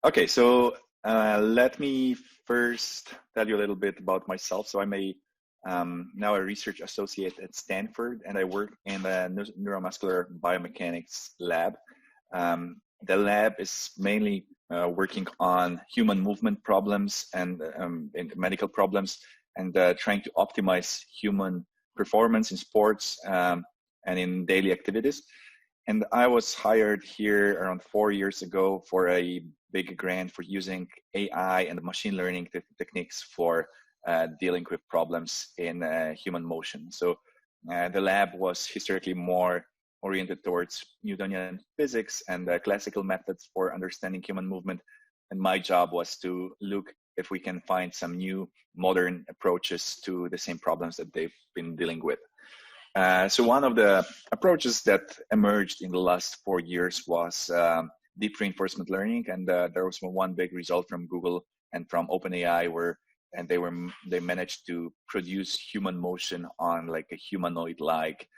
Okay, so let me first tell you a little bit about myself. So I'm now a research associate at Stanford, and I work in the neuromuscular biomechanics lab. The lab is mainly working on human movement problems and medical problems, and trying to optimize human performance in sports and in daily activities. And I was hired here around 4 years ago for a big grant for using AI and machine learning techniques for dealing with problems in human motion. So the lab was historically more oriented towards Newtonian physics and classical methods for understanding human movement. And my job was to look if we can find some new modern approaches to the same problems that they've been dealing with. So one of the approaches that emerged in the last 4 years was deep reinforcement learning, and there was one big result from Google and from OpenAI where they managed to produce human motion on like a humanoid-like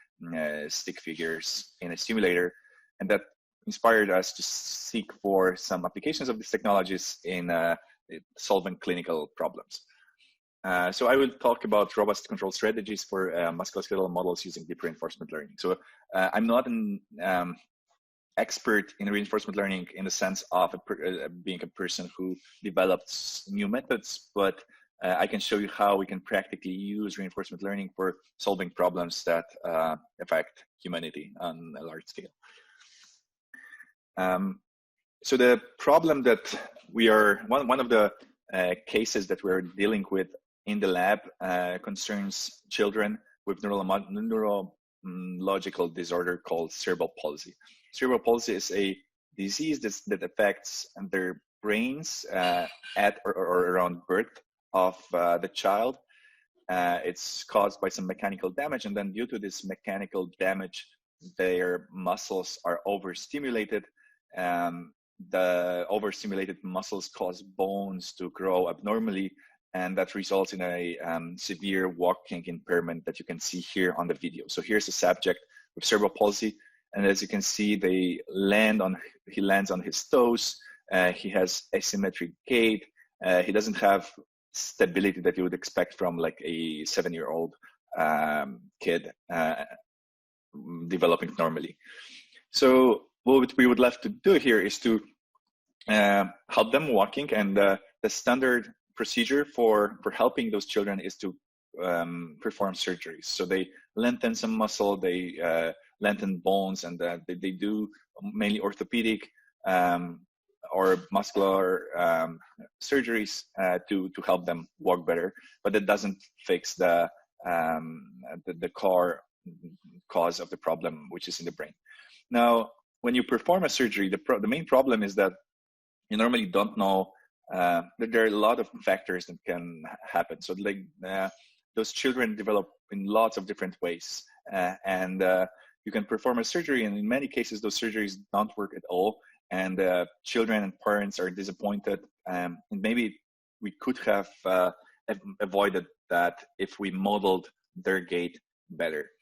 stick figures in a simulator, and that inspired us to seek for some applications of these technologies in solving clinical problems. So I will talk about robust control strategies for musculoskeletal models using deep reinforcement learning. So I'm not an expert in reinforcement learning in the sense of being a person who develops new methods, but I can show you how we can practically use reinforcement learning for solving problems that affect humanity on a large scale. So the problem that we are, one of the cases that we're dealing with in the lab concerns children with neurological disorder called cerebral palsy. Cerebral palsy is a disease that affects their brains at or around birth of the child. It's caused by some mechanical damage, and then due to this mechanical damage, their muscles are overstimulated. The overstimulated muscles cause bones to grow abnormally, and that results in a severe walking impairment that you can see here on the video. So here's a subject with cerebral palsy, and as you can see, he lands on his toes. He has asymmetric gait. He doesn't have stability that you would expect from like a 7-year-old kid developing normally. So what we would love to do here is to help them walking, and the standard procedure for helping those children is to perform surgeries. So they lengthen some muscle, they lengthen bones, and they do mainly orthopedic or muscular surgeries to help them walk better, but it doesn't fix the core cause of the problem, which is in the brain. Now, when you perform a surgery, the main problem is that you normally don't know that there are a lot of factors that can happen. So like those children develop in lots of different ways, and you can perform a surgery, and in many cases those surgeries don't work at all, and children and parents are disappointed, and maybe we could have avoided that if we modeled their gait better.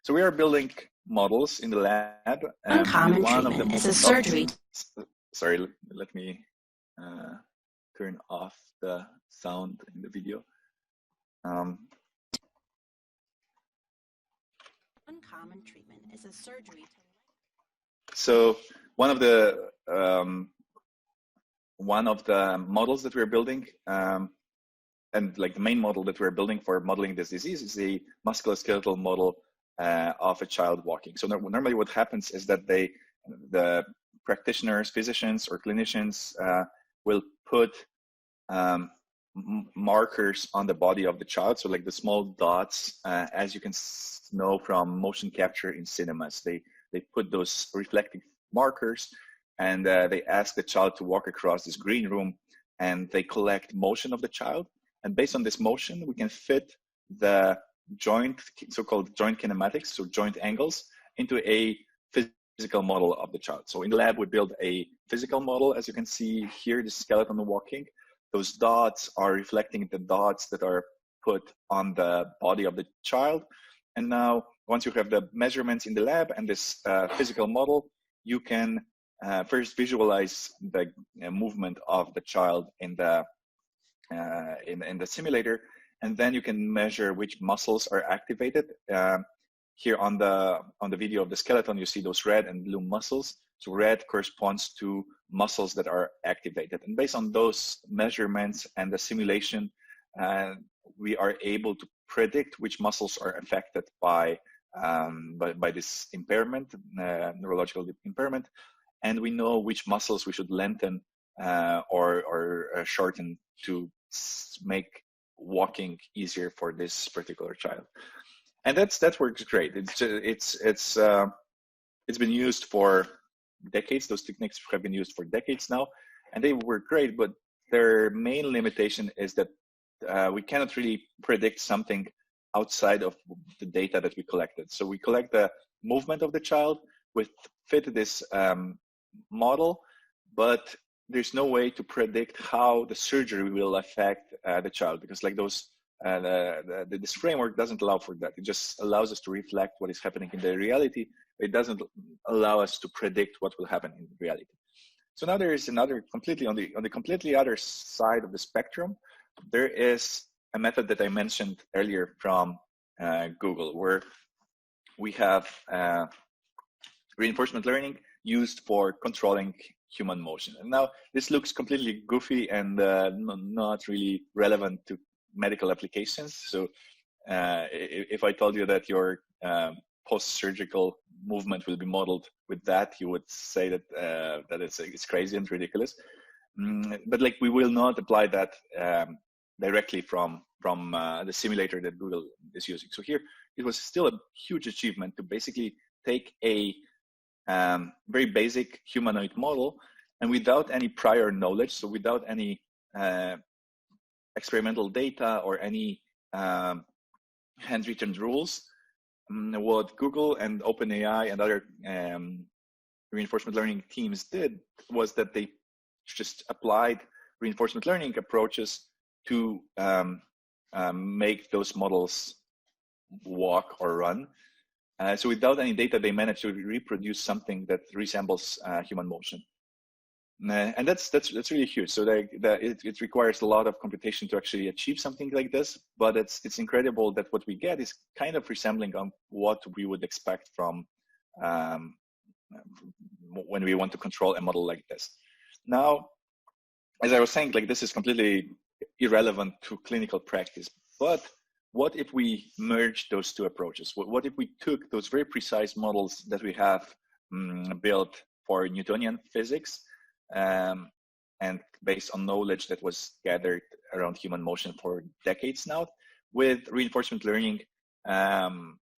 So we are building models in the lab. Uncommon treatment is a surgery. Sorry, let me turn off the sound in the video. Uncommon treatment is a surgery. So one of the models that we're building, and like the main model that we're building for modeling this disease, is the musculoskeletal model of a child walking. So normally what happens is that the practitioners, physicians, or clinicians will put markers on the body of the child. So like the small dots, as you can know from motion capture in cinemas, they put those reflective markers, and they ask the child to walk across this green room, and they collect motion of the child. And based on this motion, we can fit the joint, so-called joint kinematics, so joint angles, into a physical model of the child. So in the lab, we build a physical model. As you can see here, the skeleton walking. Those dots are reflecting the dots that are put on the body of the child. And now, once you have the measurements in the lab and this physical model, you can first visualize the movement of the child in the simulator, and then you can measure which muscles are activated. Here on the video of the skeleton, you see those red and blue muscles. So red corresponds to muscles that are activated, and based on those measurements and the simulation, we are able to predict which muscles are affected by this impairment, neurological impairment, and we know which muscles we should lengthen or shorten to make walking easier for this particular child. And that works great. It's been used for decades. Those techniques have been used for decades now, and they work great. But their main limitation is that we cannot really predict something outside of the data that we collected. So we collect the movement of the child, we fit this model, but there's no way to predict how the surgery will affect the child, because like those this framework doesn't allow for that. It just allows us to reflect what is happening in the reality. It doesn't allow us to predict what will happen in reality. So now there is another completely on the completely other side of the spectrum. There is a method that I mentioned earlier from Google, where we have reinforcement learning used for controlling human motion. And now this looks completely goofy and not really relevant to medical applications. So if I told you that your post-surgical movement will be modeled with that, you would say that that it's crazy and ridiculous. But like, we will not apply that directly from the simulator that Google is using. So here, it was still a huge achievement to basically take a very basic humanoid model, and without any prior knowledge, so without any experimental data or any handwritten rules, what Google and OpenAI and other reinforcement learning teams did was that they just applied reinforcement learning approaches to make those models walk or run. So without any data, they managed to reproduce something that resembles human motion. And that's really huge. So it requires a lot of computation to actually achieve something like this, but it's incredible that what we get is kind of resembling on what we would expect from when we want to control a model like this. Now, as I was saying, like, this is completely irrelevant to clinical practice, but what if we merge those two approaches? What if we took those very precise models that we have built for Newtonian physics, and based on knowledge that was gathered around human motion for decades now, with reinforcement learning,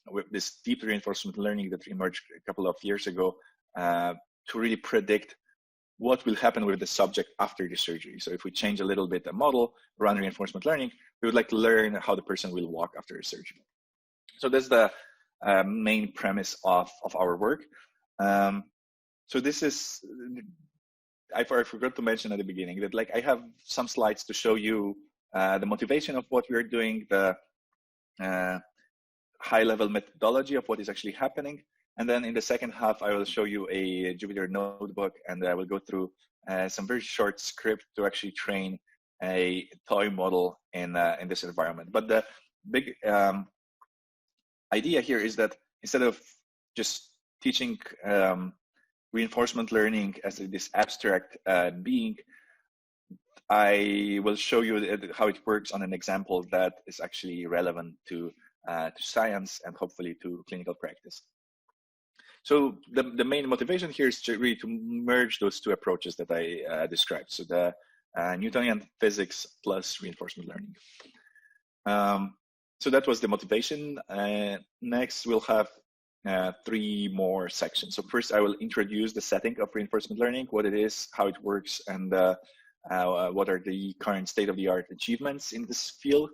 with this deep reinforcement learning that emerged a couple of years ago, to really predict what will happen with the subject after the surgery. So if we change a little bit the model, run reinforcement learning, we would like to learn how the person will walk after a surgery. So that's the main premise of our work. So this is, I forgot to mention at the beginning that, like, I have some slides to show you the motivation of what we're doing, the high-level methodology of what is actually happening. And then in the second half, I will show you a Jupyter notebook, and I will go through some very short script to actually train a toy model in this environment. But the big idea here is that instead of just teaching reinforcement learning as this abstract being, I will show you how it works on an example that is actually relevant to science and hopefully to clinical practice. So the main motivation here is really to merge those two approaches that I described. So the Newtonian physics plus reinforcement learning. So that was the motivation. Next, we'll have 3 more sections. So first, I will introduce the setting of reinforcement learning, what it is, how it works, and what are the current state-of-the-art achievements in this field.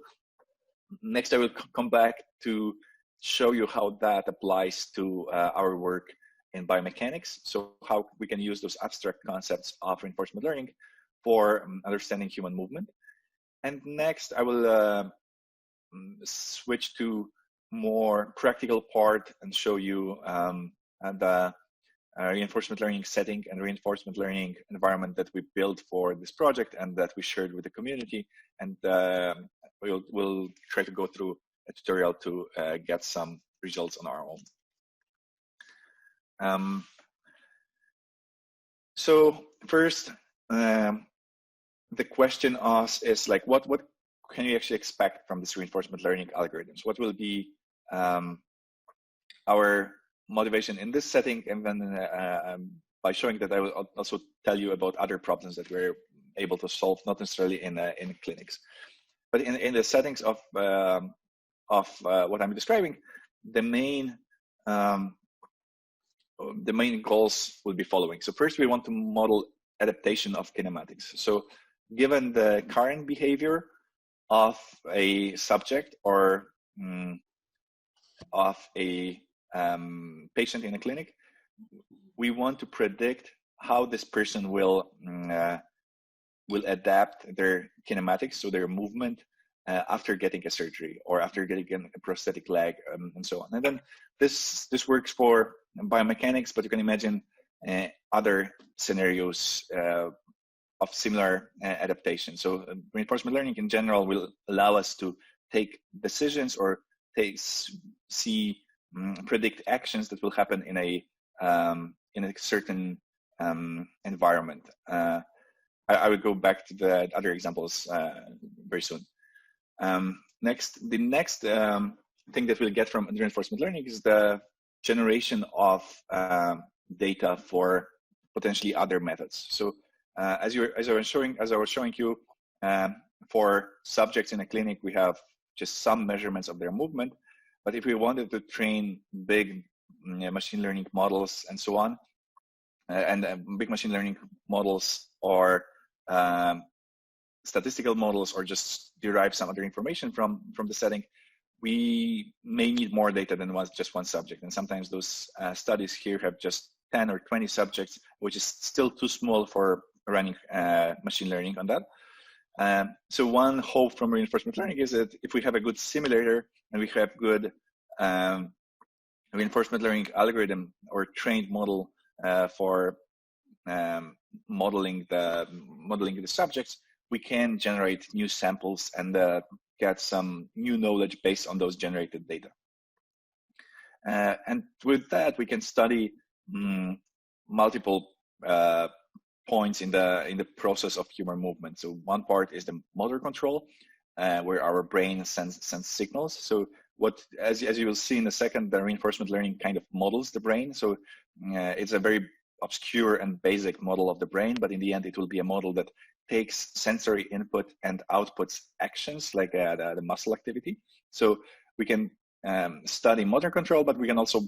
Next, I will come back to show you how that applies to our work in biomechanics. So how we can use those abstract concepts of reinforcement learning for understanding human movement. And next, I will switch to more practical part and show you the reinforcement learning setting and reinforcement learning environment that we built for this project and that we shared with the community. And we'll try to go through a tutorial to get some results on our own. So first, the question asked is like, what can you actually expect from this reinforcement learning algorithms? What will be our motivation in this setting? And then by showing that, I will also tell you about other problems that we're able to solve, not necessarily in clinics, but in the settings of what I'm describing. The main goals will be following. So first, we want to model adaptation of kinematics. So given the current behavior of a subject or of a patient in a clinic, we want to predict how this person will adapt their kinematics, so their movement, after getting a surgery or after getting a prosthetic leg, and so on. And then this works for biomechanics, but you can imagine other scenarios of similar adaptation. So reinforcement learning in general will allow us to take decisions or predict actions that will happen in a certain environment. I will go back to the other examples very soon. The next thing that we'll get from reinforcement learning is the generation of data for potentially other methods. So as I was showing you, for subjects in a clinic, we have just some measurements of their movement. But if we wanted to train big machine learning models and so on, and big machine learning models or statistical models, or just derive some other information from the setting, we may need more data than just one subject. And sometimes those studies here have just 10 or 20 subjects, which is still too small for running machine learning on that. So one hope from reinforcement learning is that if we have a good simulator and we have good reinforcement learning algorithm or trained model for modeling the subjects, we can generate new samples and get some new knowledge based on those generated data. And with that, we can study multiple points in the process of human movement. So one part is the motor control, where our brain sends signals. So as you will see in a second, the reinforcement learning kind of models the brain. So it's a very obscure and basic model of the brain, but in the end, it will be a model that takes sensory input and outputs actions like the muscle activity. So we can study motor control, but we can also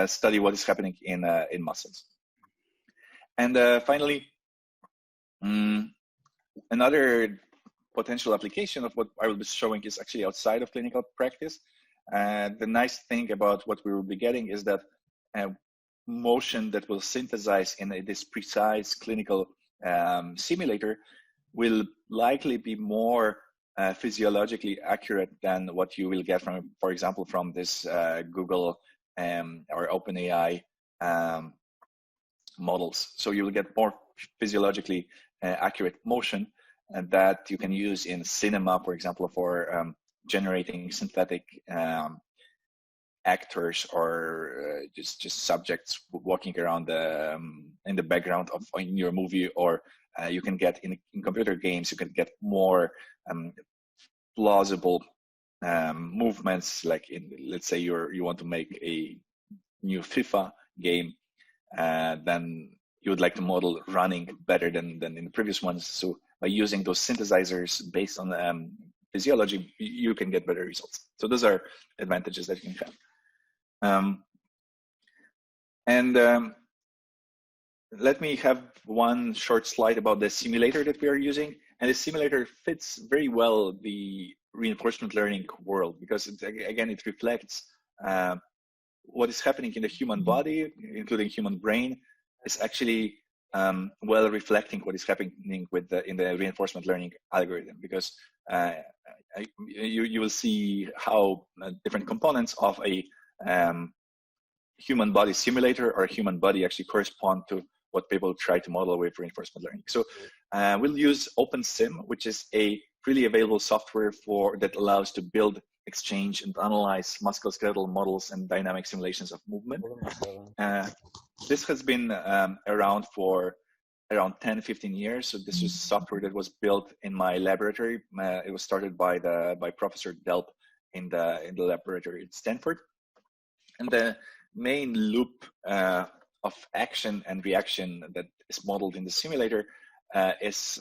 study what is happening in muscles. And finally, another potential application of what I will be showing is actually outside of clinical practice. The nice thing about what we will be getting is that motion that will synthesize in this precise clinical simulator will likely be more physiologically accurate than what you will get from, for example, from this Google or OpenAI models. So you will get more physiologically accurate motion, and that you can use in cinema, for example, for generating synthetic actors or just subjects walking around in the background in your movie, or you can get in computer games, you can get more plausible movements, like let's say you want to make a new FIFA game, then you would like to model running better than in the previous ones. So by using those synthesizers based on physiology, you can get better results. So those are advantages that you can have. Let me have one short slide about the simulator that we are using. And the simulator fits very well the reinforcement learning world, because it reflects what is happening in the human body, including human brain, is actually well reflecting what is happening in the reinforcement learning algorithm, because you will see how different components of a human body simulator or human body actually correspond to what people try to model with reinforcement learning. So we'll use OpenSim, which is a freely available software that allows to build, exchange, and analyze musculoskeletal models and dynamic simulations of movement. This has been around for around 10-15 years. So this is software that was built in my laboratory. It was started by Professor Delp in the laboratory at Stanford. And the main loop of action and reaction that is modeled in the simulator is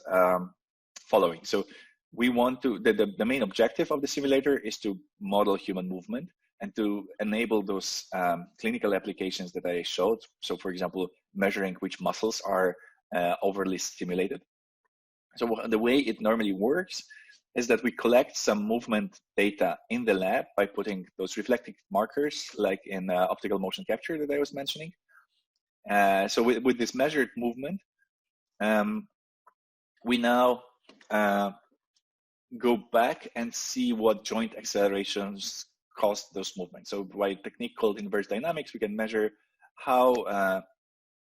following. So we want to, the main objective of the simulator is to model human movement and to enable those clinical applications that I showed. So for example, measuring which muscles are overly stimulated. So the way it normally works is that we collect some movement data in the lab by putting those reflective markers like in optical motion capture that I was mentioning. So with this measured movement, we now go back and see what joint accelerations caused those movements. So by a technique called inverse dynamics, we can measure how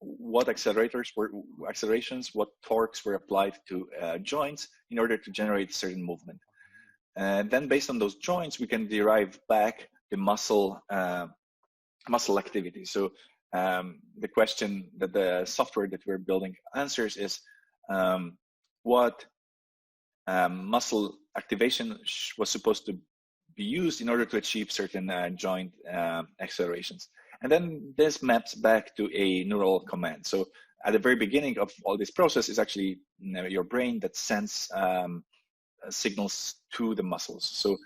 what accelerations, what torques were applied to joints in order to generate certain movement. And then based on those joints, we can derive back the muscle activity. So the question that the software that we're building answers is what muscle activation was supposed to be used in order to achieve certain joint accelerations. And then this maps back to a neural command. So at the very beginning of all this process is actually your brain that sends signals to the muscles. So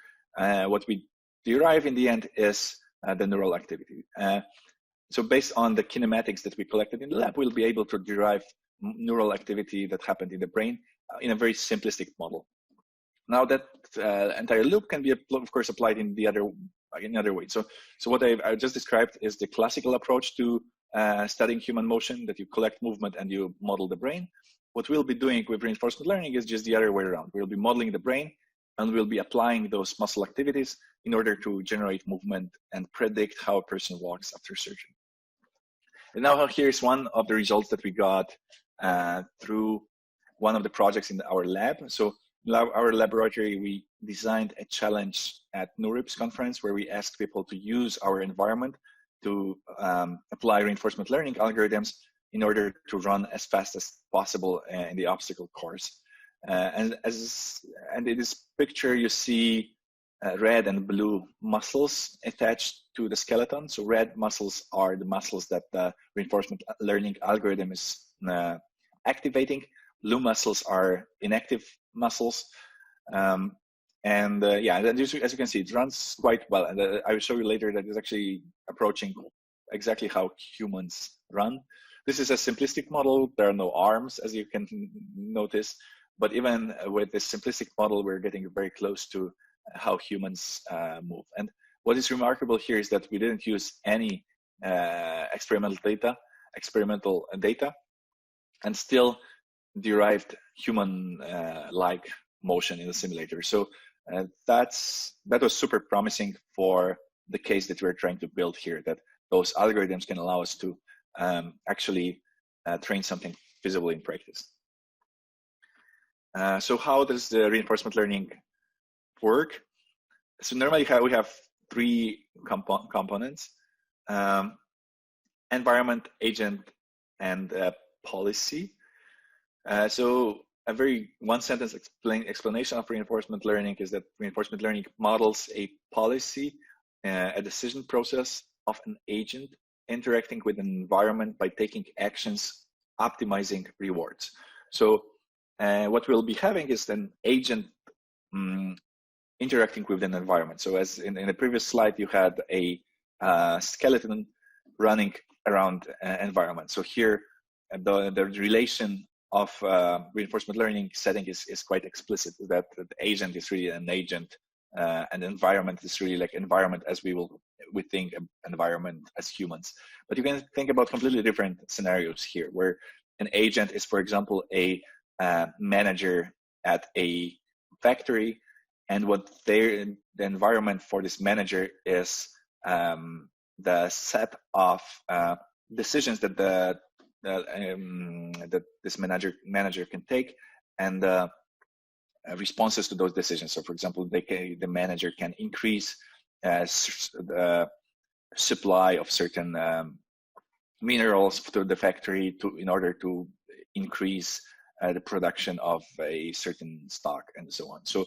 what we derive in the end is the neural activity. So based on the kinematics that we collected in the lab, we'll be able to derive neural activity that happened in the brain in a very simplistic model. Now that entire loop can be, of course, applied in another way. So what I just described is the classical approach to studying human motion, that you collect movement and you model the brain. What we'll be doing with reinforcement learning is just the other way around. We'll be modeling the brain and we'll be applying those muscle activities in order to generate movement and predict how a person walks after surgery. And now here's one of the results that we got through one of the projects in our lab. So in our laboratory, we designed a challenge at NeurIPS conference where we asked people to use our environment to apply reinforcement learning algorithms in order to run as fast as possible in the obstacle course. And in this picture, you see red and blue muscles attached to the skeleton. So red muscles are the muscles that the reinforcement learning algorithm is activating. Blue muscles are inactive muscles. Yeah, as you can see, it runs quite well. And I will show you later that it's actually approaching exactly how humans run. This is a simplistic model. There are no arms, as you can notice. But even with this simplistic model, we're getting very close to how humans move. And what is remarkable here is that we didn't use any experimental data, and still derived human-like motion in the simulator. So that was super promising for the case that we're trying to build here, that those algorithms can allow us to actually train something feasible in practice. So how does the reinforcement learning work? So normally we have three components: environment, agent, and policy. So a very one-sentence explanation of reinforcement learning is that reinforcement learning models a policy, a decision process of an agent interacting with an environment by taking actions, optimizing rewards. So what we'll be having is an agent interacting with an environment. So as in the previous slide, you had a skeleton running around an environment. So here, the relation of reinforcement learning setting is quite explicit, that the agent is really an agent, and the environment is really like environment as we think environment as humans. But you can think about completely different scenarios here, where an agent is, for example, a manager at a factory, and what the environment for this manager is the set of decisions that that this manager can take, and responses to those decisions. So, for example, the manager can increase the supply of certain minerals to the factory in order to increase the production of a certain stock, and so on. So,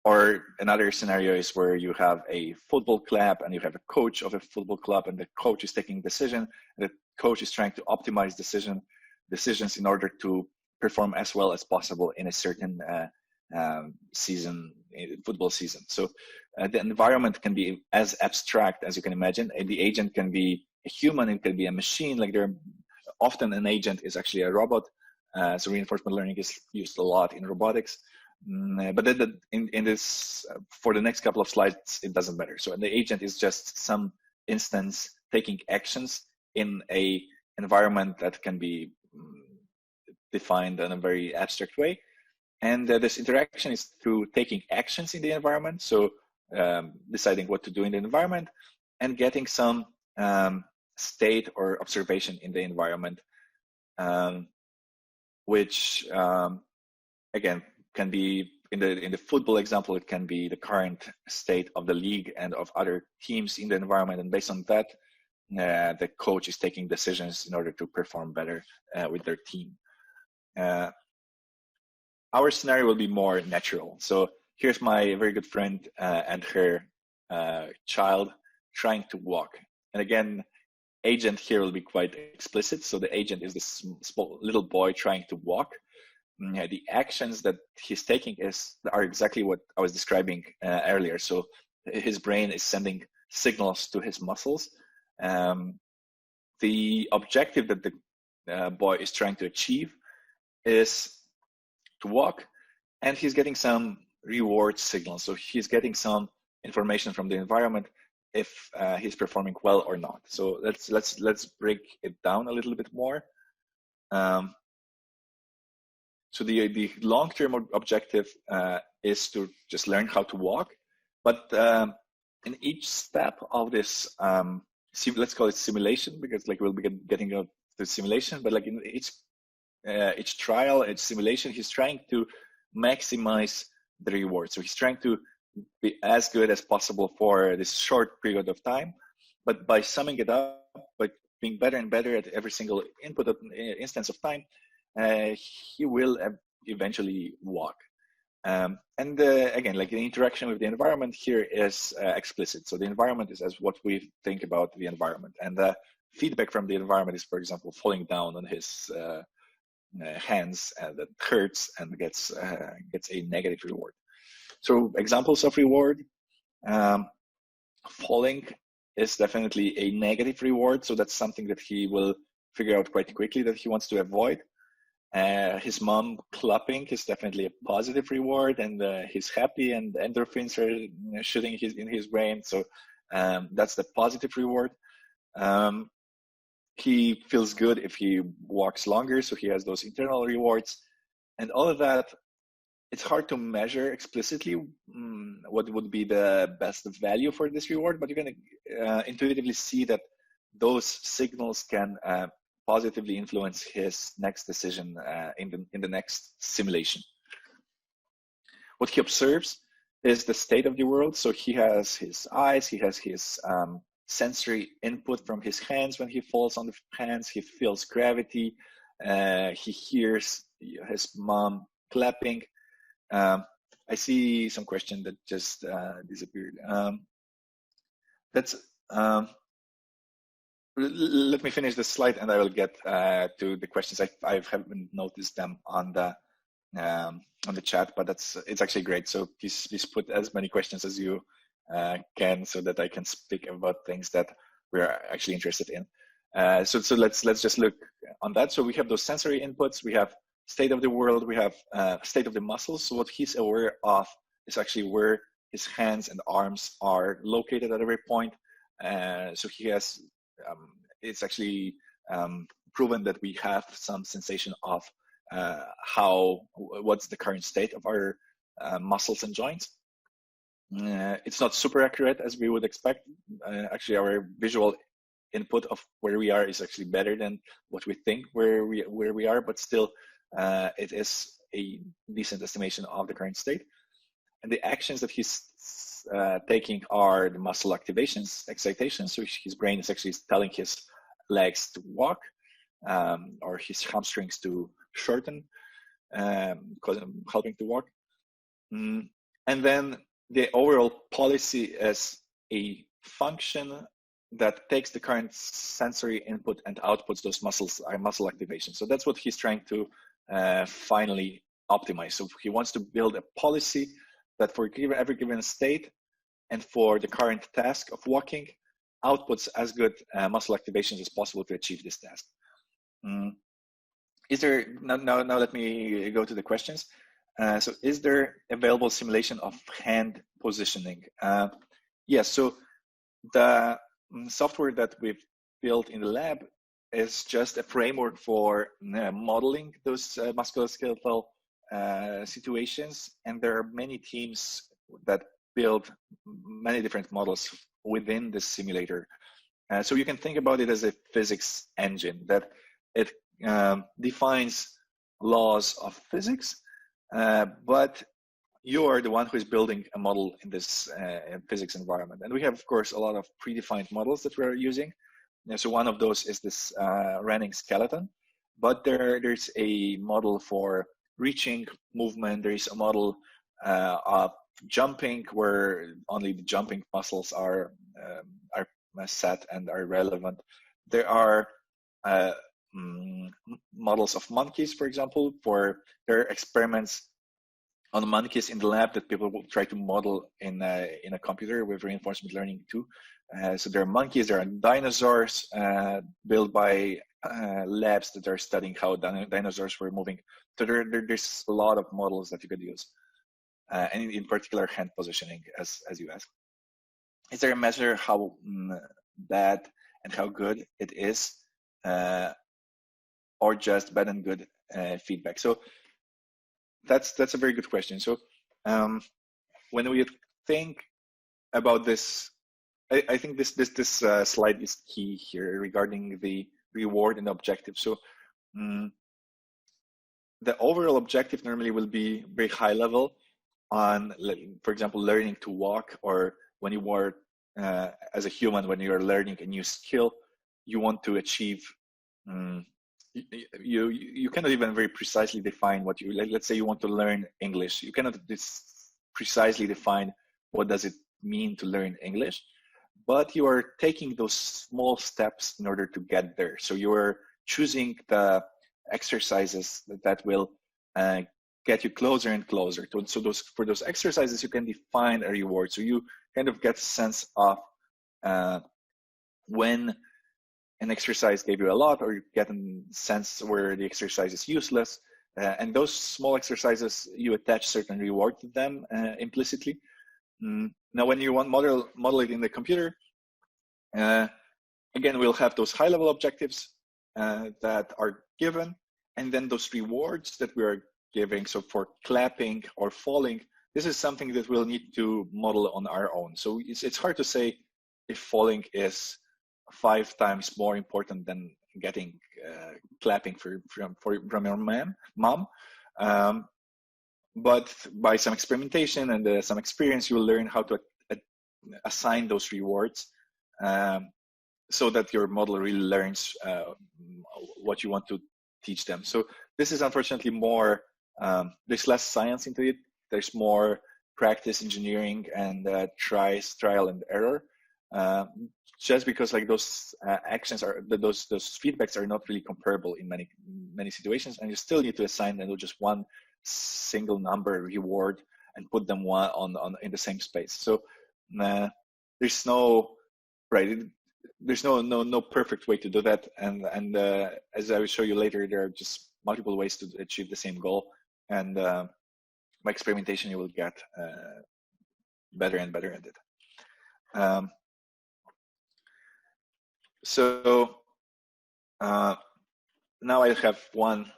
or another scenario is where you have a football club and you have a coach of a football club, and the coach is taking decision. And the coach is trying to optimize decisions in order to perform as well as possible in a certain football season. So the environment can be as abstract as you can imagine. The agent can be a human, it can be a machine. Like often an agent is actually a robot. So reinforcement learning is used a lot in robotics. But then in this, for the next couple of slides, it doesn't matter. So the agent is just some instance taking actions in a environment that can be defined in a very abstract way. And this interaction is through taking actions in the environment. So deciding what to do in the environment and getting some state or observation in the environment, which again, can be in the football example, it can be the current state of the league and of other teams in the environment, and based on that, the coach is taking decisions in order to perform better with their team. Our scenario will be more natural. So here's my very good friend and her child trying to walk, and again, agent here will be quite explicit. So the agent is this small little boy trying to walk. The actions that he's taking are exactly what I was describing earlier. So his brain is sending signals to his muscles. The objective that the boy is trying to achieve is to walk, and he's getting some reward signals. So he's getting some information from the environment if he's performing well or not. So let's break it down a little bit more. So the long-term objective is to just learn how to walk, but in each step of this, let's call it simulation, because like we'll be getting to the simulation, but like in each trial, each simulation, he's trying to maximize the reward. So he's trying to be as good as possible for this short period of time, but by summing it up, by being better and better at every single instance of time, he will eventually walk. And again, like the interaction with the environment here is explicit. So the environment is as what we think about the environment. And the feedback from the environment is, for example, falling down on his hands that hurts and gets a negative reward. So examples of reward, falling is definitely a negative reward. So that's something that he will figure out quite quickly that he wants to avoid. His mom clapping is definitely a positive reward, and he's happy, and endorphins are shooting in his brain. So that's the positive reward. He feels good if he walks longer, so he has those internal rewards, and all of that. It's hard to measure explicitly what would be the best value for this reward, but you can intuitively see that those signals can positively influence his next decision in the next simulation. What he observes is the state of the world. So he has his eyes, he has his sensory input from his hands when he falls on the hands, he feels gravity, he hears his mom clapping. I see some question that just disappeared. Let me finish this slide and I will get to the questions. I haven't noticed them on the chat, but it's actually great. So please put as many questions as you can, so that I can speak about things that we're actually interested in. So let's just look on that. So we have those sensory inputs. We have state of the world. We have state of the muscles. So what he's aware of is actually where his hands and arms are located at every point. So he has. It's actually proven that we have some sensation of what's the current state of our muscles and joints. it's not super accurate as we would expect. Actually, our visual input of where we are is actually better than what we think where we are, but still, it is a decent estimation of the current state. And the actions that he's taking are the muscle activations, excitations. So his brain is actually telling his legs to walk, or his hamstrings to shorten, helping to walk. And then the overall policy is a function that takes the current sensory input and outputs those muscle activation. So that's what he's trying to finally optimize. So he wants to build a policy that for every given state and for the current task of walking outputs as good muscle activations as possible to achieve this task. Is there, now let me go to the questions. So is there available simulation of hand positioning? Yes, so the software that we've built in the lab is just a framework for modeling those musculoskeletal situations, and there are many teams that build many different models within the simulator. So you can think about it as a physics engine that it defines laws of physics, but you are the one who is building a model in this physics environment. And we have, of course, a lot of predefined models that we're using. And so one of those is this running skeleton, but there's a model for reaching movement. There is a model of jumping where only the jumping muscles are set and are relevant. There are models of monkeys, for example, for there are experiments on monkeys in the lab that people will try to model in a computer with reinforcement learning too. So there are monkeys, there are dinosaurs built by labs that are studying how dinosaurs were moving. So there's a lot of models that you could use, and in particular hand positioning, as you asked. Is there a measure how bad and how good it is, or just bad and good feedback? So that's a very good question. So when we think about this, I think this slide is key here regarding the reward and objective. So the overall objective normally will be very high level on, for example, learning to walk, or when you are as a human, when you are learning a new skill, you want to achieve. You cannot even very precisely define what you, let's say you want to learn English. You cannot precisely define what does it mean to learn English, but you are taking those small steps in order to get there. So you are choosing the exercises that will get you closer and closer to. So for those exercises, you can define a reward. So you kind of get a sense of when an exercise gave you a lot, or you get a sense where the exercise is useless. And those small exercises, you attach certain reward to them implicitly. Now, when you want model it in the computer, again, we'll have those high-level objectives that are given, and then those rewards that we are giving. So for clapping or falling, this is something that we'll need to model on our own. So it's hard to say if falling is 5 times more important than getting clapping from your mom. But by some experimentation and some experience, you will learn how to assign those rewards so that your model really learns what you want to teach them. So this is unfortunately more, there's less science into it. There's more practice engineering and trial and error. Just because like those actions are, those feedbacks are not really comparable in many situations, and you still need to assign them just one single number reward and put them in the same space. So there's no no perfect way to do that, and as I will show you later, there are just multiple ways to achieve the same goal, and by experimentation you will get better and better at it. So now I have one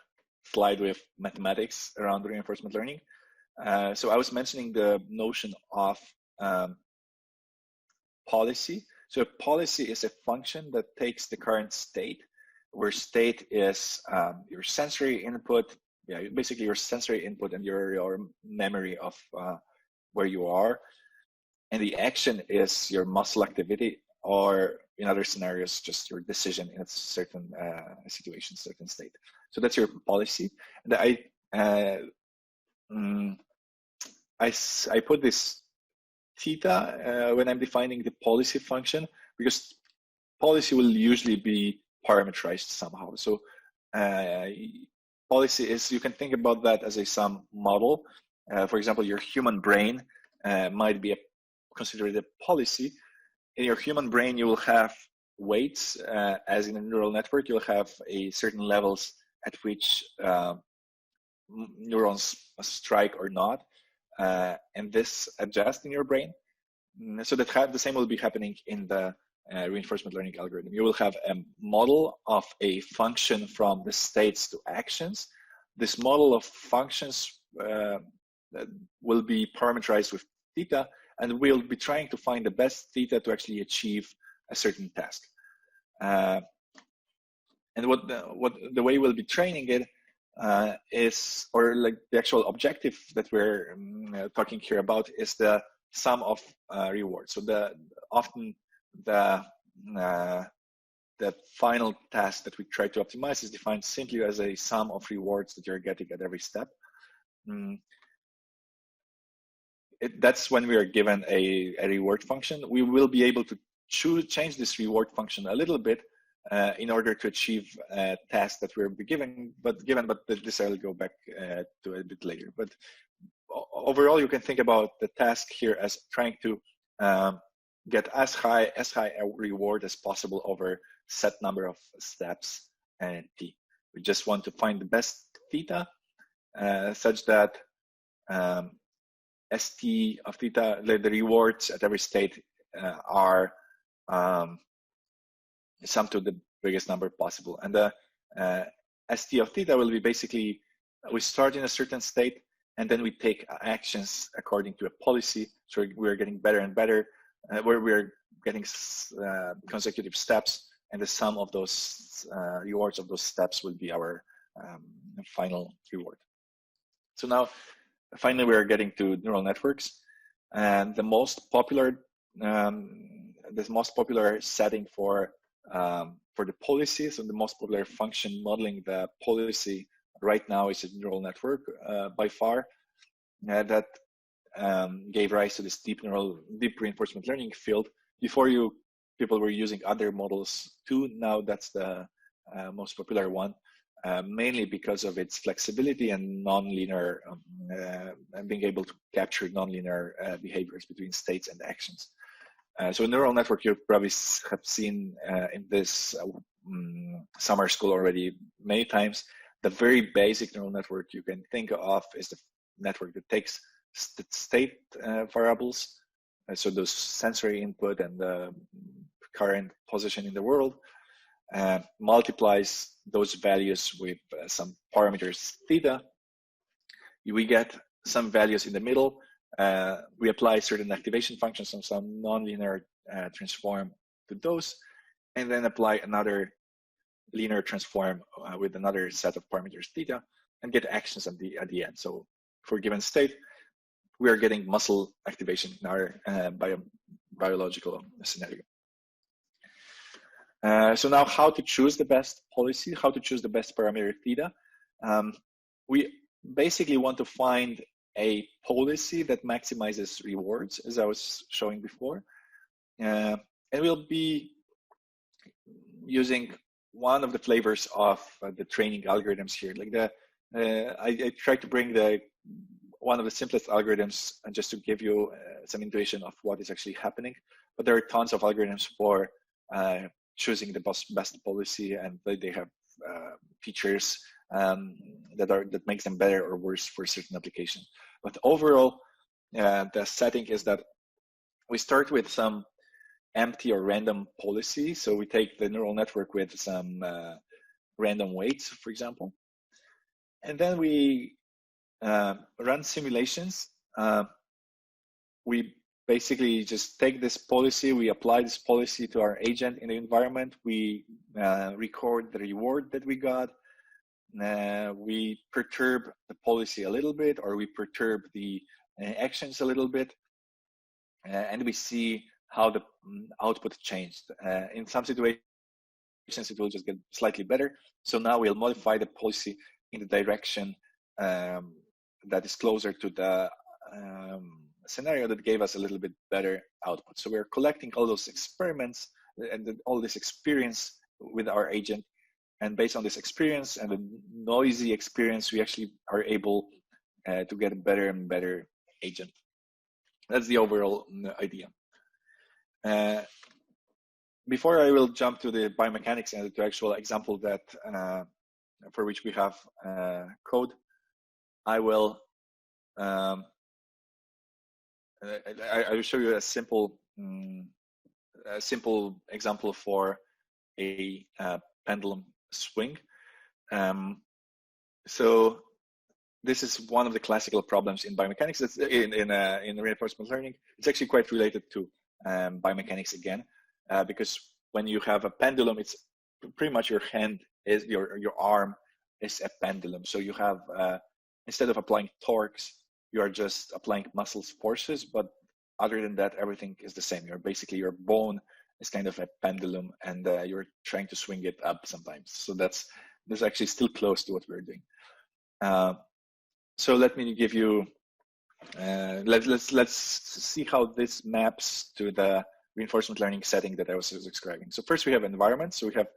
slide with mathematics around reinforcement learning. So I was mentioning the notion of policy. So a policy is a function that takes the current state, where state is your sensory input, basically your sensory input and your memory of where you are, and the action is your muscle activity, or in other scenarios, just your decision in a certain situation, certain state. So that's your policy. And I put this theta when I'm defining the policy function, because policy will usually be parameterized somehow. So policy is, you can think about that as some model. For example, your human brain might be considered a policy. In your human brain, you will have weights, as in a neural network, you'll have a certain levels at which neurons strike or not, and this adjusts in your brain. So that the same will be happening in the reinforcement learning algorithm. You will have a model of a function from the states to actions. This model of functions will be parameterized with theta, and we'll be trying to find the best theta to actually achieve a certain task. And the way we'll be training it is, or like the actual objective that we're talking here about, is the sum of rewards. So often the final task that we try to optimize is defined simply as a sum of rewards that you're getting at every step. That's when we are given a reward function. We will be able to change this reward function a little bit in order to achieve a task that we're given, but this I'll go back to a bit later. But overall, you can think about the task here as trying to get as high a reward as possible over set number of steps and t. We just want to find the best theta such that st of theta, the rewards at every state are sum to the biggest number possible. And the st of theta will be basically, we start in a certain state and then we take actions according to a policy. So we're getting better and better, where we're getting consecutive steps, and the sum of those rewards of those steps will be our final reward. So now, finally, we are getting to neural networks, and the most popular setting for the policy, so the most popular function modeling the policy right now is a neural network by far. That gave rise to this deep reinforcement learning field. Before people were using other models too. Now that's the most popular one. Mainly because of its flexibility and nonlinear, and being able to capture nonlinear behaviors between states and actions. So a neural network you probably have seen in this summer school already many times. The very basic neural network you can think of is the network that takes state variables, so those sensory input and the current position in the world, multiplies those values with some parameters theta. We get some values in the middle. We apply certain activation functions and some nonlinear transform to those, and then apply another linear transform with another set of parameters theta, and get actions at the end. So for a given state, we are getting muscle activation in our biological scenario. So now, how to choose the best policy, how to choose the best parameter theta. We basically want to find a policy that maximizes rewards, as I was showing before. And we'll be using one of the flavors of the training algorithms here. Like I tried to bring one of the simplest algorithms just to give you some intuition of what is actually happening. But there are tons of algorithms for choosing the best policy, and they have features that makes them better or worse for a certain application. But overall, the setting is that we start with some empty or random policy. So we take the neural network with some random weights, for example, and then we run simulations. We basically just take this policy, we apply this policy to our agent in the environment, we record the reward that we got, we perturb the policy a little bit, or we perturb the actions a little bit, and we see how the output changed. In some situations, it will just get slightly better. So now we'll modify the policy in the direction that is closer to the scenario that gave us a little bit better output. So we're collecting all those experiments and all this experience with our agent. And based on this experience and the noisy experience, we actually are able to get a better and better agent. That's the overall idea. Before I will jump to the biomechanics and the actual example that for which we have code, I will I will show you a simple example for a pendulum swing. So this is one of the classical problems in biomechanics. That's in reinforcement learning. It's actually quite related to biomechanics again, because when you have a pendulum, it's pretty much your hand is your arm is a pendulum. So you have instead of applying torques, you are just applying muscles forces, but other than that, everything is the same. You're basically, your bone is kind of a pendulum, and you're trying to swing it up sometimes. So that's actually still close to what we're doing. So let me give you, let's see how this maps to the reinforcement learning setting that I was describing. So first we have environment. So we have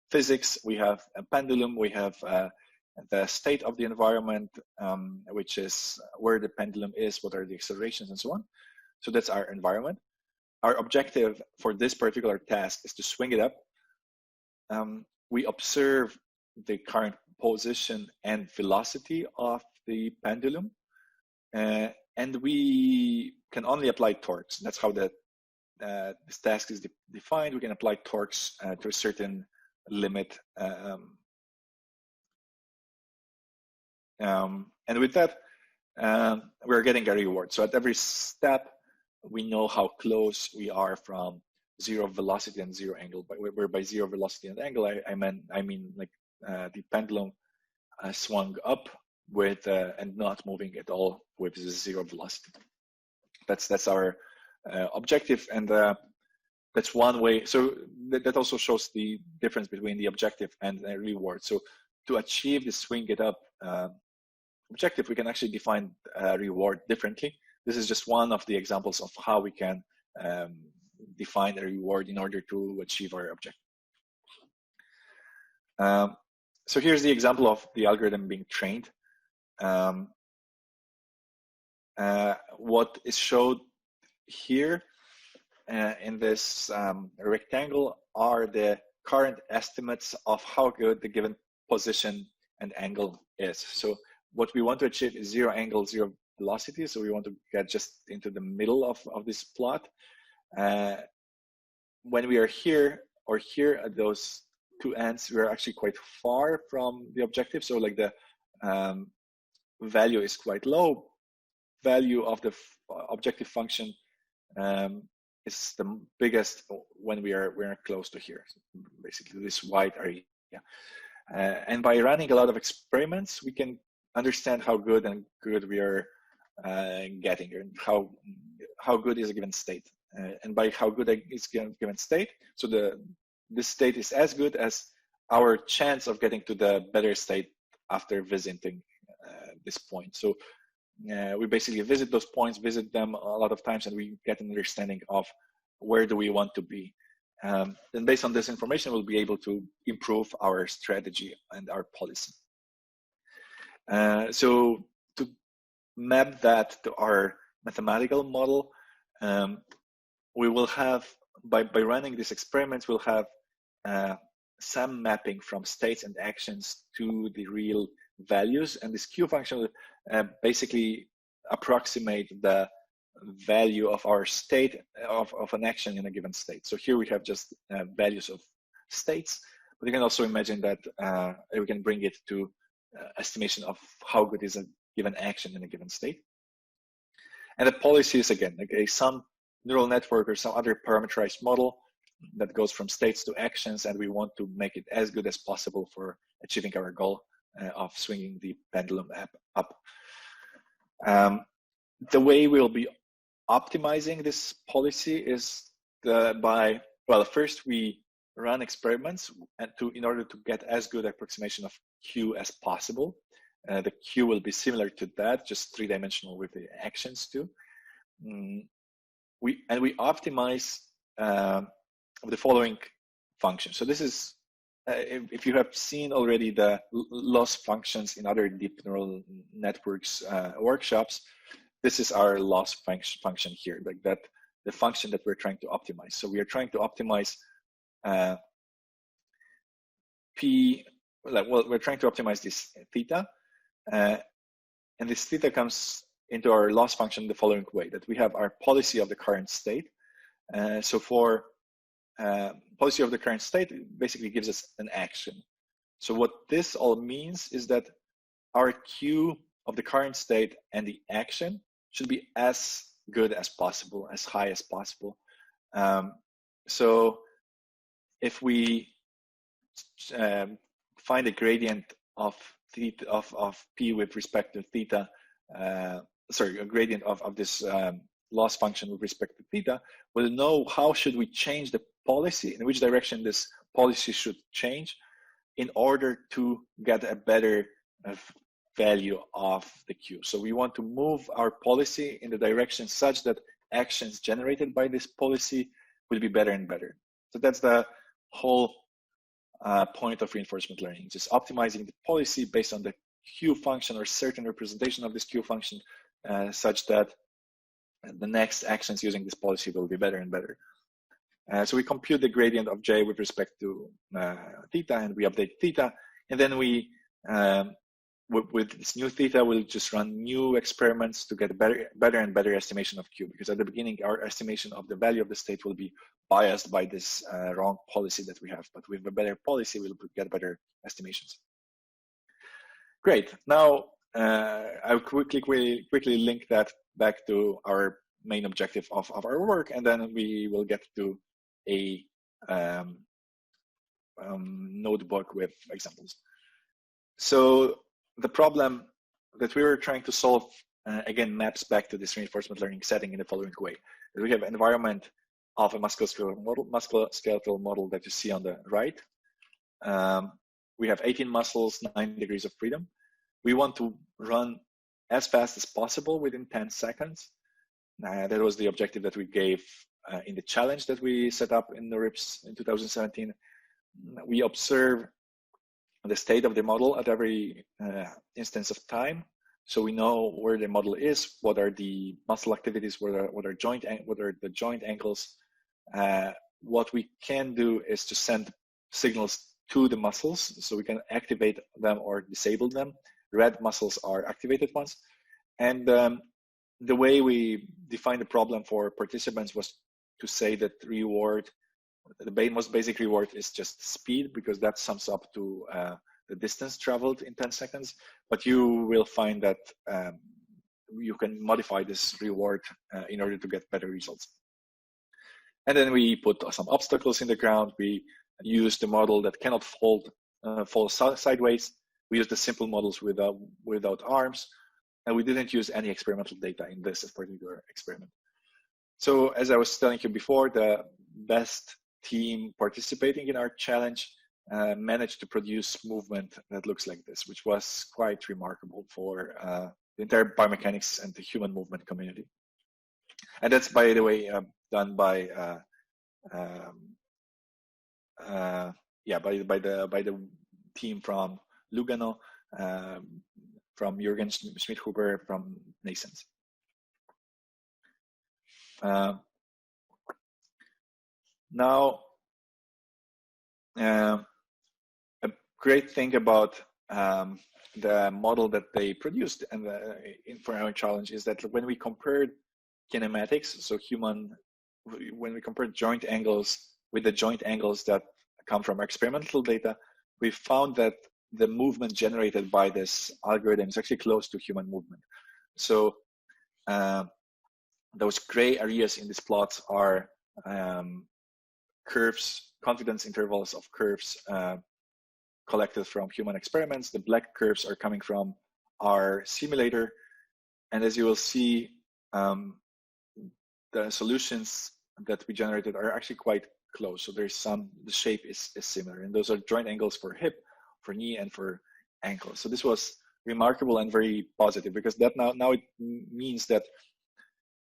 physics, we have a pendulum, we have the state of the environment, which is where the pendulum is, what are the accelerations and so on. So that's our environment. Our objective for this particular task is to swing it up. We observe the current position and velocity of the pendulum, and we can only apply torques. That's how this task is defined. We can apply torques to a certain limit, and with that, we're getting a reward. So at every step, we know how close we are from zero velocity and zero angle. But where by zero velocity and angle, I mean like the pendulum swung up with and not moving at all with zero velocity. That's our objective, and that's one way. So that also shows the difference between the objective and the reward. So to achieve the swing it up objective, we can actually define reward differently. This is just one of the examples of how we can define a reward in order to achieve our objective. So here's the example of the algorithm being trained. What is showed here in this rectangle are the current estimates of how good the given position and angle is. So what we want to achieve is zero angle, zero velocity. So we want to get just into the middle of this plot. When we are here or here at those two ends, we're actually quite far from the objective. So like the value is quite low. Value of the objective function is the biggest when we're close to here. So basically this white area. And by running a lot of experiments, we can understand how good we are getting, and how good is a given state. And by how good is a given state, so this state is as good as our chance of getting to the better state after visiting this point. So we basically visit those points, visit them a lot of times, and we get an understanding of where do we want to be. Then based on this information, we'll be able to improve our strategy and our policy. So to map that to our mathematical model, we will have, by running these experiments, we'll have some mapping from states and actions to the real values. And this Q function will basically approximate the value of our state of an action in a given state. So here we have just values of states, but you can also imagine that we can bring it to estimation of how good is a given action in a given state. And the policy is again like a sum neural network or some other parameterized model that goes from states to actions, and we want to make it as good as possible for achieving our goal of swinging the pendulum up. The way we'll be optimizing this policy is first we run experiments in order to get as good approximation of Q as possible. The Q will be similar to that, just three-dimensional with the actions too. We optimize the following function. So this is, if you have seen already the loss functions in other deep neural networks workshops, this is our loss function here, like that, the function that we're trying to optimize. So we are trying to optimize we're trying to optimize this theta, and this theta comes into our loss function the following way, that we have our policy of the current state. So for policy of the current state, it basically gives us an action. So what this all means is that our Q of the current state and the action should be as good as possible, as high as possible. So if we find a gradient of theta of P with respect to theta, a gradient of this loss function with respect to theta, we'll know how should we change the policy, in which direction this policy should change in order to get a better value of the Q. So we want to move our policy in the direction such that actions generated by this policy will be better and better. So that's the whole point of reinforcement learning, just optimizing the policy based on the Q function or certain representation of this Q function such that the next actions using this policy will be better and better. So we compute the gradient of J with respect to theta, and we update theta, and then we with this new theta, we'll just run new experiments to get a better and better estimation of Q, because at the beginning, our estimation of the value of the state will be biased by this wrong policy that we have. But with a better policy, we'll get better estimations. Great. Now, I'll quickly link that back to our main objective of our work, and then we will get to a notebook with examples. So the problem that we were trying to solve, again, maps back to this reinforcement learning setting in the following way. We have an environment of a musculoskeletal model that you see on the right. We have 18 muscles, 9 degrees of freedom. We want to run as fast as possible within 10 seconds. That was the objective that we gave in the challenge that we set up in the RIPS in 2017. We observe the state of the model at every instance of time, so we know where the model is, what are the muscle activities, what are the joint angles. What we can do is to send signals to the muscles, so we can activate them or disable them. Red muscles are activated ones, and the way we defined the problem for participants was to say that the most basic reward is just speed, because that sums up to the distance traveled in 10 seconds. But you will find that you can modify this reward in order to get better results. And then we put some obstacles in the ground. We use the model that cannot fall sideways. We use the simple models without arms. And we didn't use any experimental data in this particular experiment. So as I was telling you before, the best team participating in our challenge managed to produce movement that looks like this, which was quite remarkable for the entire biomechanics and the human movement community. And that's, by the way, done by the team from Lugano, from Jürgen Schmidhuber from Nascence. Now, a great thing about the model that they produced and for our challenge is that when we compared kinematics, so when we compared joint angles with the joint angles that come from experimental data, we found that the movement generated by this algorithm is actually close to human movement. So those gray areas in these plots are curves, confidence intervals of curves collected from human experiments. The black curves are coming from our simulator. And as you will see, the solutions that we generated are actually quite close. So there's the shape is similar. And those are joint angles for hip, for knee, and for ankle. So this was remarkable and very positive, because that now it means that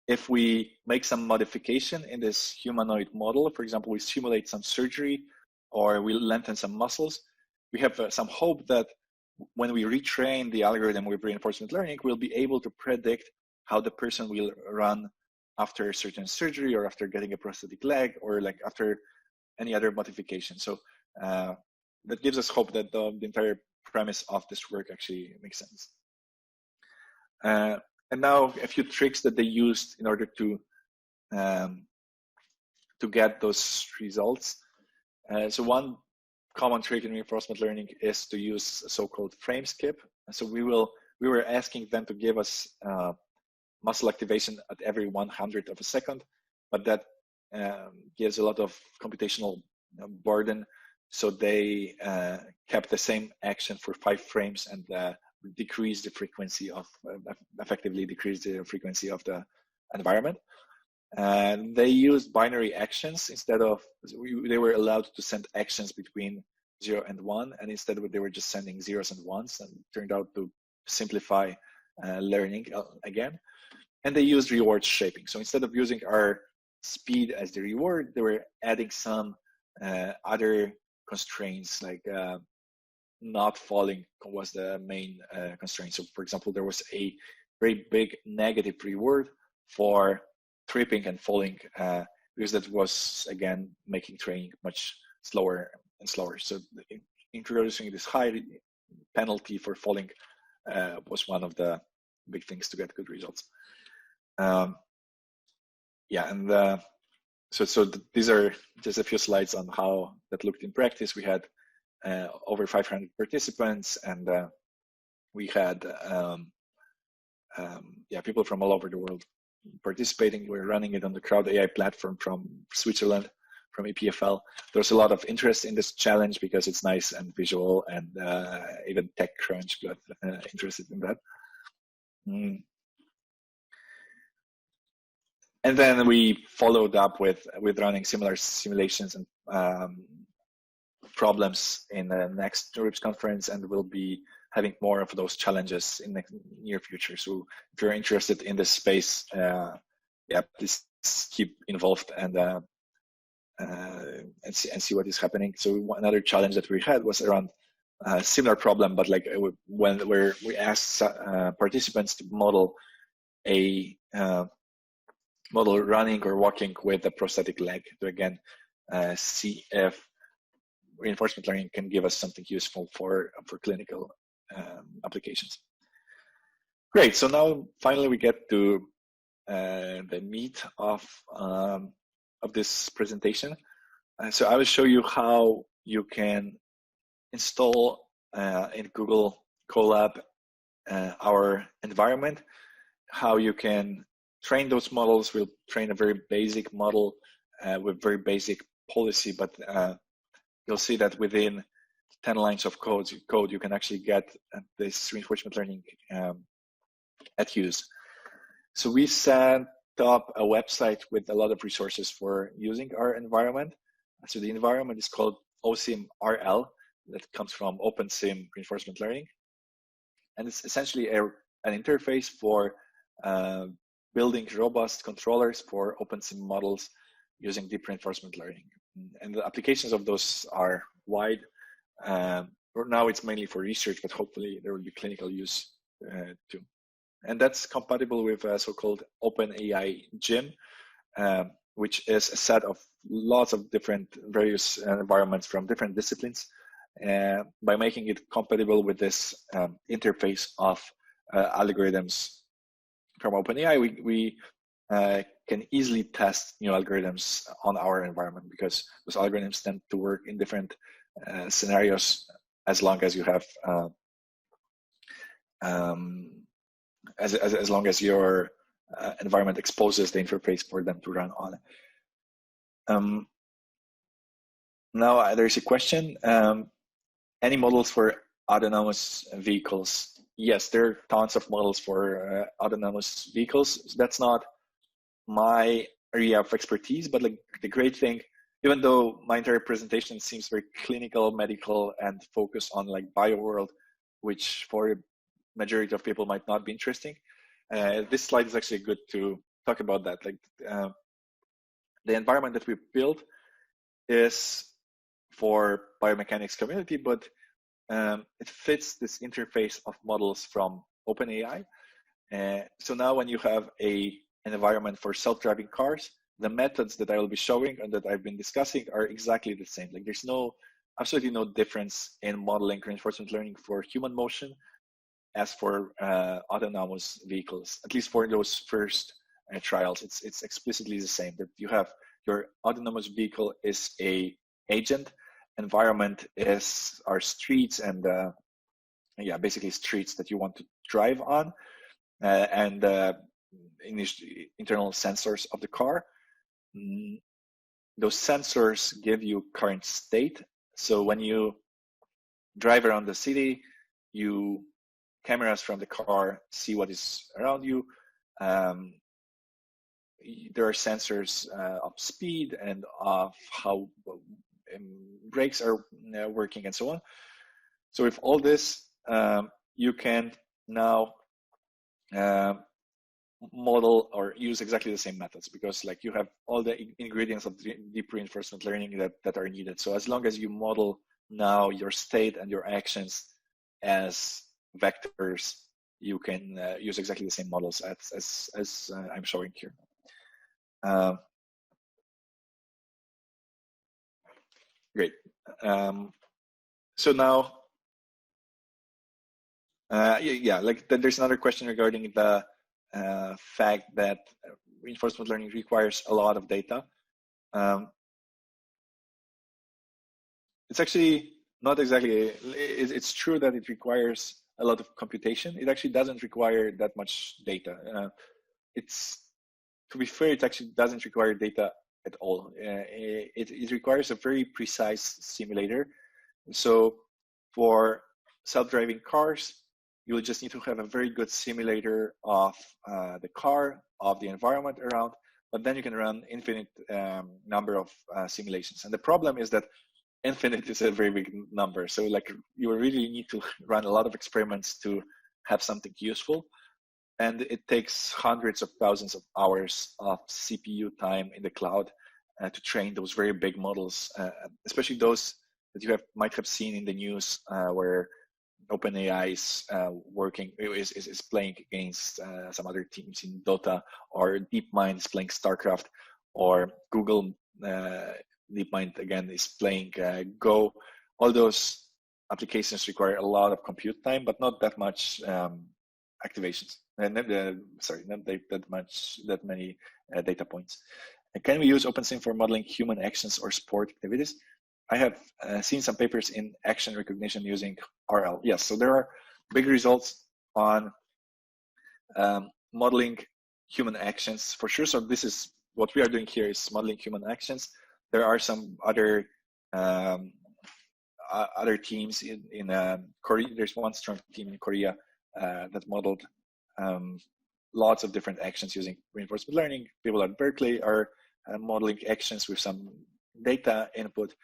if we make some modification in this humanoid model, for example, we simulate some surgery or we lengthen some muscles, we have some hope that when we retrain the algorithm with reinforcement learning, we'll be able to predict how the person will run after a certain surgery or after getting a prosthetic leg or like after any other modification. So that gives us hope that the entire premise of this work actually makes sense. And now a few tricks that they used in order to get those results. So one common trick in reinforcement learning is to use a so-called frame skip. So we were asking them to give us muscle activation at every 100th of a second, but that gives a lot of computational burden. So they kept the same action for 5 frames and decreased the frequency of, effectively decreased the frequency of the environment. And they used binary actions instead of, they were allowed to send actions between 0 and 1, and instead they were just sending zeros and ones, and turned out to simplify learning again. And they used reward shaping. So instead of using our speed as the reward, they were adding some other constraints, like not falling was the main constraint. So for example, there was a very big negative reward for tripping and falling, because that was, again, making training much slower and slower. So introducing this high penalty for falling was one of the big things to get good results. Yeah, and so these are just a few slides on how that looked in practice. We had over 500 participants, and we had people from all over the world participating. We're running it on the Crowd AI platform from Switzerland, from EPFL. There's a lot of interest in this challenge because it's nice and visual, and even TechCrunch got interested in that. And then we followed up with running similar simulations and problems in the next RIPS conference, and we'll be having more of those challenges in the near future. So if you're interested in this space, please keep involved and see what is happening. So another challenge that we had was around a similar problem, but like when we asked participants to model a model running or walking with a prosthetic leg to again see if reinforcement learning can give us something useful for clinical applications. Great. So now finally we get to the meat of this presentation. So I will show you how you can install in Google Colab our environment, how you can train those models. We'll train a very basic model with very basic policy, but you'll see that within 10 lines of code you can actually get this reinforcement learning at use. So we set up a website with a lot of resources for using our environment. So the environment is called OSIM-RL, that comes from OpenSim Reinforcement Learning. And it's essentially an interface for building robust controllers for OpenSim models using deep reinforcement learning. And the applications of those are wide. Now it's mainly for research, but hopefully there will be clinical use too. And that's compatible with a so-called OpenAI Gym, which is a set of lots of different various environments from different disciplines. By making it compatible with this interface of algorithms from OpenAI, we can easily test new algorithms on our environment, because those algorithms tend to work in different scenarios as long as you have as long as your environment exposes the interface for them to run on. Now there's a question. Any models for autonomous vehicles? Yes, there are tons of models for autonomous vehicles. That's not my area of expertise, but like the great thing, even though my entire presentation seems very clinical, medical, and focused on like bio world, which for the majority of people might not be interesting, this slide is actually good to talk about that. Like the environment that we built is for biomechanics community, but it fits this interface of models from OpenAI. So now when you have an environment for self-driving cars, the methods that I will be showing and that I've been discussing are exactly the same. Like there's absolutely no difference in modeling reinforcement learning for human motion as for autonomous vehicles, at least for those first trials. It's explicitly the same, that you have your autonomous vehicle is a agent, environment are streets and basically streets that you want to drive on, and internal sensors of the car. Those sensors give you current state. So when you drive around the city, cameras from the car see what is around you. There are sensors of speed and of how brakes are working and so on. So with all this, you can now model or use exactly the same methods, because like you have all the ingredients of deep reinforcement learning that are needed. So as long as you model now your state and your actions as vectors, you can use exactly the same models as I'm showing here. Great. So now, there's another question regarding the fact that reinforcement learning requires a lot of data. It's actually not exactly, it's true that it requires a lot of computation. It actually doesn't require that much data. To be fair, it actually doesn't require data at all. It requires a very precise simulator. So for self-driving cars, you will just need to have a very good simulator of the car, of the environment around, but then you can run infinite number of simulations. And the problem is that infinite is a very big number. So like you really need to run a lot of experiments to have something useful. And it takes hundreds of thousands of hours of CPU time in the cloud to train those very big models, especially those that you might have seen in the news where OpenAI is playing against some other teams in Dota, or DeepMind is playing StarCraft, or Google DeepMind again is playing Go. All those applications require a lot of compute time, but not that much activations. Not that many data points. Can we use OpenSim for modeling human actions or sport activities? I have seen some papers in action recognition using RL. Yes, so there are big results on modeling human actions for sure. So this is what we are doing here, is modeling human actions. There are some other teams in Korea. There's one strong team in Korea that modeled lots of different actions using reinforcement learning. People at Berkeley are modeling actions with some data input.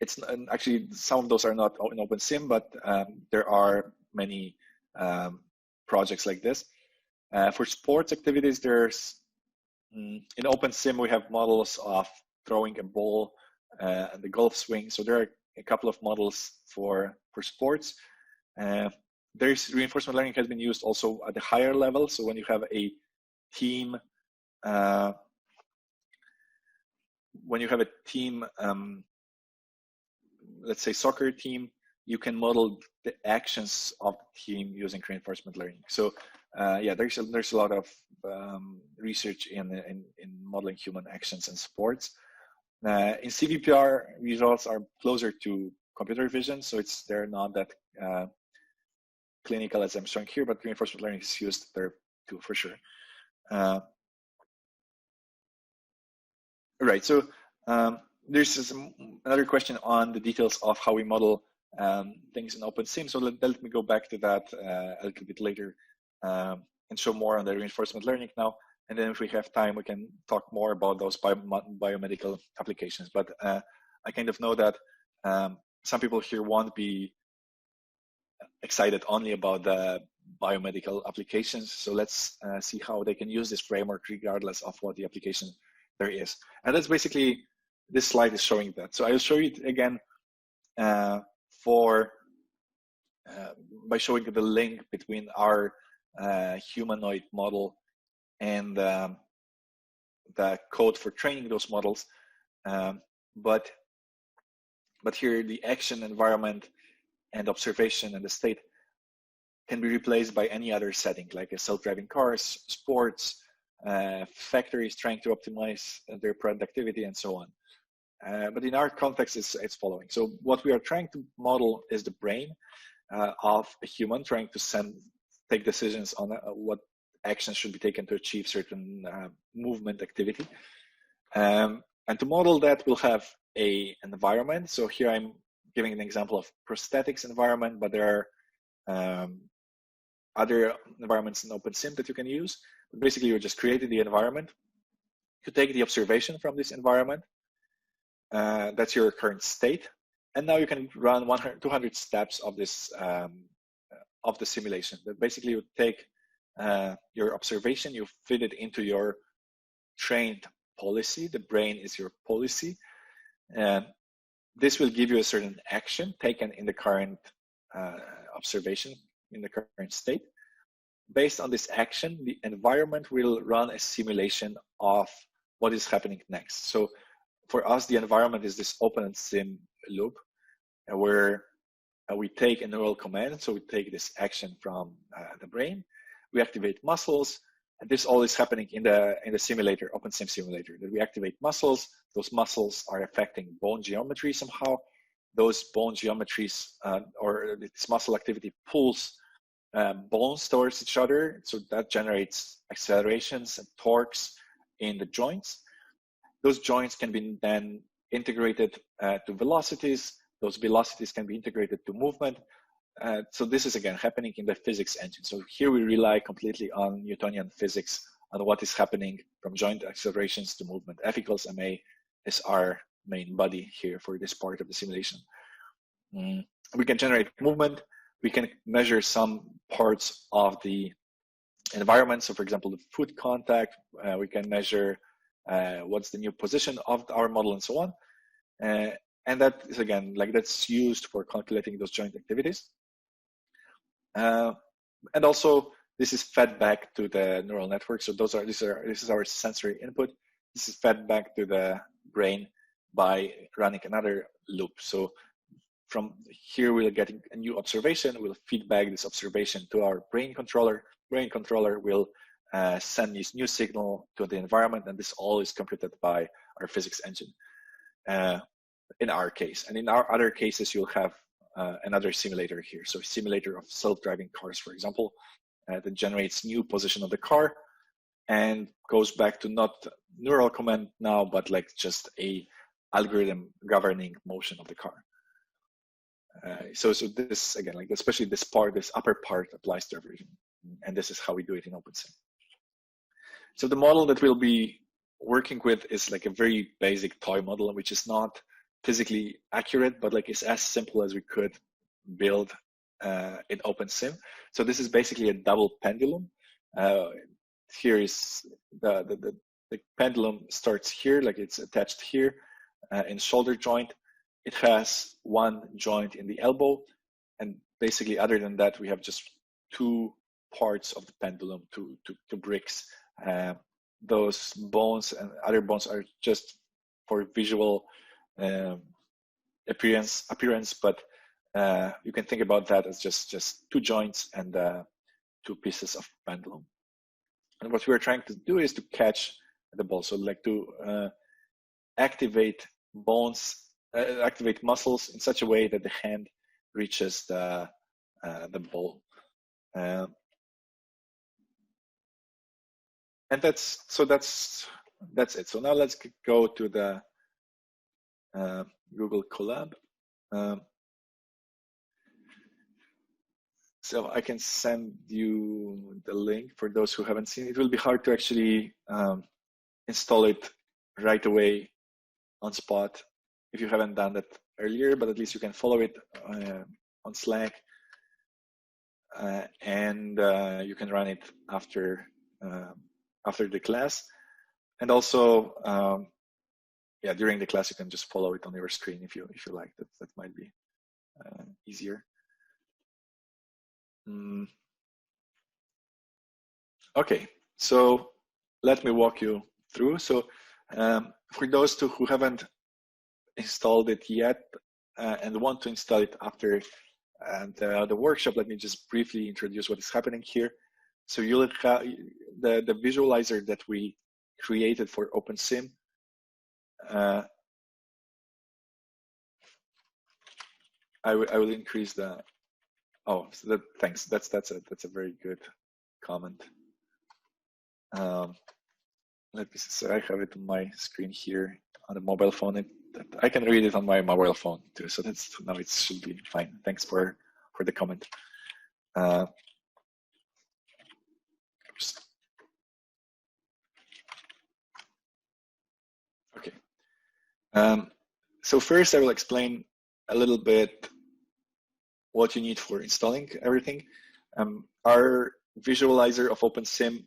It's actually, some of those are not in OpenSim, but there are many projects like this. For sports activities, in OpenSim we have models of throwing a ball and the golf swing. So there are a couple of models for sports. There's reinforcement learning has been used also at the higher level. So when you have a team, let's say soccer team, you can model the actions of the team using reinforcement learning. So there's a lot of research in modeling human actions in sports. In CVPR, results are closer to computer vision, so they're not that clinical as I'm showing here, but reinforcement learning is used there too, for sure. Right, so there's another question on the details of how we model things in OpenSim. So let me go back to that a little bit later and show more on the reinforcement learning now. And then if we have time, we can talk more about those biomedical applications. But I kind of know that some people here won't be excited only about the biomedical applications. So let's see how they can use this framework regardless of what the application there is. And that's basically, this slide is showing that. So I'll show you it again by showing the link between our humanoid model and the code for training those models. But here the action, environment, and observation and the state can be replaced by any other setting, like a self-driving cars, sports, factories trying to optimize their productivity, and so on. But in our context, it's following. So what we are trying to model is the brain of a human trying to take decisions on what actions should be taken to achieve certain movement activity. And to model that, we'll have an environment. So here I'm giving an example of prosthetics environment, but there are other environments in OpenSim that you can use. But basically, you're just creating the environment. You take the observation from this environment. That's your current state. And now you can run 200 steps of this of the simulation. That basically you take your observation, you fit it into your trained policy. The brain is your policy. This will give you a certain action taken in the current observation, in the current state. Based on this action, the environment will run a simulation of what is happening next. So for us, the environment is this OpenSim loop where we take a neural command. So we take this action from the brain, we activate muscles, and this all is happening in the simulator, OpenSim simulator. That we activate muscles. Those muscles are affecting bone geometry somehow. Those bone geometries or this muscle activity pulls bones towards each other. So that generates accelerations and torques in the joints. Those joints can be then integrated to velocities. Those velocities can be integrated to movement. So this is again happening in the physics engine. So here we rely completely on Newtonian physics on what is happening from joint accelerations to movement. F equals ma is our main body here for this part of the simulation. We can generate movement. We can measure some parts of the environment. So for example, the foot contact, we can measure what's the new position of our model and so on. And that is again, like that's used for calculating those joint activities. And also this is fed back to the neural network. So this is our sensory input. This is fed back to the brain by running another loop. So from here, we're getting a new observation. We'll feed back this observation to our brain controller. Brain controller will send this new signal to the environment, and this all is computed by our physics engine in our case. And in our other cases, you'll have another simulator here. So a simulator of self-driving cars, for example, that generates new position of the car and goes back to not neural command now, but like just a algorithm governing motion of the car. So this again, like especially this part, this upper part applies to everything, and this is how we do it in OpenSim. So the model that we'll be working with is like a very basic toy model, which is not physically accurate, but like it's as simple as we could build in OpenSim. So this is basically a double pendulum. Here is the pendulum starts here, like it's attached here in shoulder joint. It has one joint in the elbow, and basically other than that, we have just two parts of the pendulum, two bricks. Those bones and other bones are just for visual appearance, but you can think about that as just two joints and two pieces of pendulum. And what we're trying to do is to catch the ball. So like to activate bones, activate muscles in such a way that the hand reaches the ball. And that's it. So now let's go to the Google Colab. So I can send you the link for those who haven't seen it. It will be hard to actually install it right away on spot if you haven't done that earlier, but at least you can follow it on Slack, and you can run it after the class. And also, yeah, during the class you can just follow it on your screen if you like. That might be easier. Okay, so let me walk you through. So for those who haven't installed it yet and want to install it after the workshop, let me just briefly introduce what is happening here. So you'll have the visualizer that we created for OpenSim. I will increase the. Oh, so thanks. That's a very good comment. Let me see. So I have it on my screen here on the mobile phone. I can read it on my mobile phone too. So now it should be fine. Thanks for the comment. Okay. So first I will explain a little bit what you need for installing everything. Our visualizer of OpenSim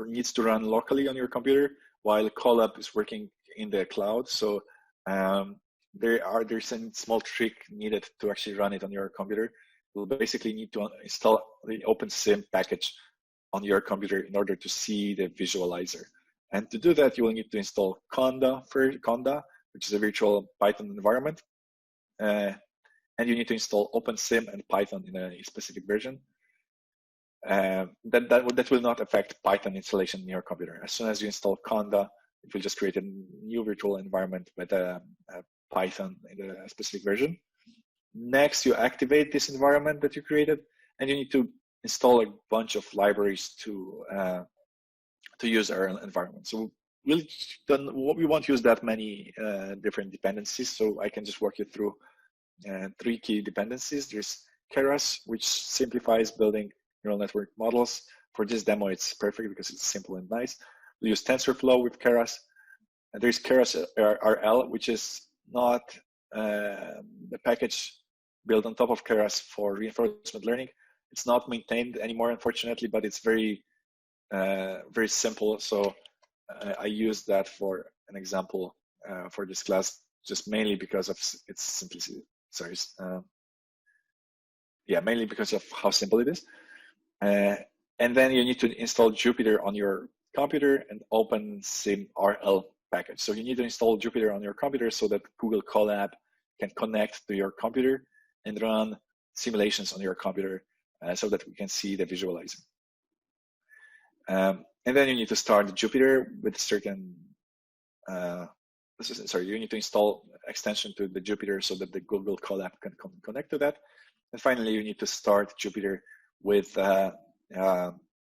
needs to run locally on your computer while Colab is working in the cloud. So there's a small trick needed to actually run it on your computer. You'll basically need to install the OpenSim package on your computer in order to see the visualizer. And to do that, you will need to install Conda, which is a virtual Python environment. And you need to install OpenSim and Python in a specific version. That will not affect Python installation in your computer. As soon as you install Conda, it will just create a new virtual environment with a Python in a specific version. Next, you activate this environment that you created, and you need to install a bunch of libraries to use our environment. So we won't use that many different dependencies, so I can just walk you through 3 key dependencies. There's Keras, which simplifies building neural network models. For this demo, it's perfect because it's simple and nice. We use TensorFlow with Keras. And there's Keras RL, which is not the package built on top of Keras for reinforcement learning. It's not maintained anymore, unfortunately, but it's very simple. So I use that for an example for this class, just mainly because of its simplicity. Sorry, yeah, mainly because of how simple it is. And then you need to install Jupyter on your computer and OpenSim RL package. So you need to install Jupyter on your computer so that Google Colab can connect to your computer and run simulations on your computer so that we can see the visualizer. And then you need to start Jupyter with certain, you need to install extension to the Jupyter so that the Google Colab can connect to that. And finally, you need to start Jupyter with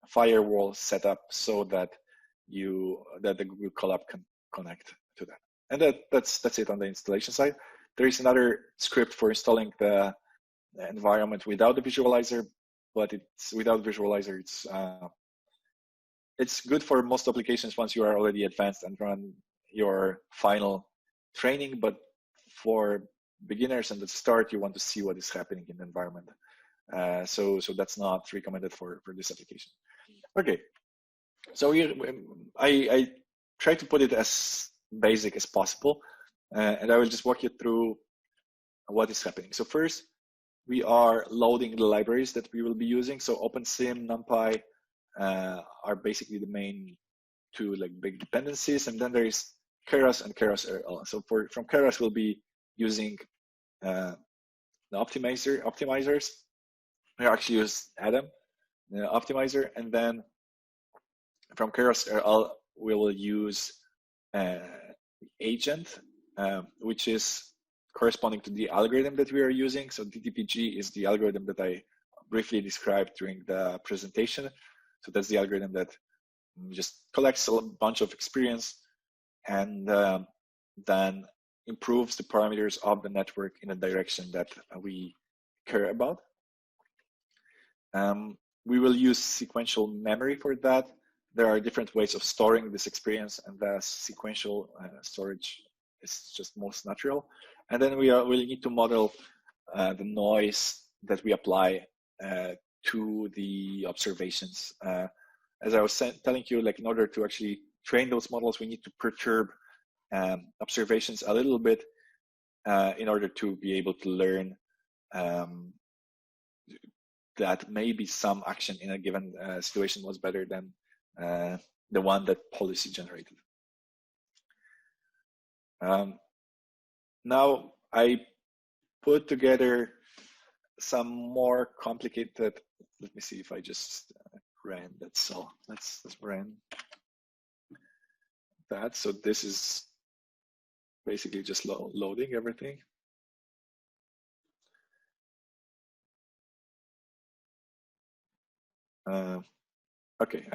firewall set up so that the Google Colab can connect to that. And that's it on the installation side. There is another script for installing the environment without the visualizer, but without visualizer, it's good for most applications once you are already advanced and run your final training. But for beginners and at the start, you want to see what is happening in the environment. So that's not recommended for this application. Okay, so I try to put it as basic as possible, and I will just walk you through what is happening. So first, we are loading the libraries that we will be using. So OpenSim, NumPy are basically the main 2 big dependencies, and then there is Keras and Keras RL. So from Keras, we'll be using the optimizers. We actually use Adam, the optimizer, and then from Keras RL, we will use agent, which is corresponding to the algorithm that we are using. So DTPG is the algorithm that I briefly described during the presentation. So that's the algorithm that just collects a bunch of experience and then improves the parameters of the network in a direction that we care about. We will use sequential memory for that. There are different ways of storing this experience, and the sequential storage is just most natural. And then we'll need to model the noise that we apply to the observations. As I was telling you, like in order to actually train those models, we need to perturb observations a little bit in order to be able to learn that maybe some action in a given situation was better than the one that policy generated. Now I put together some more complicated, let me see if I just ran that cell. Let's run that. So this is basically just loading everything. Okay,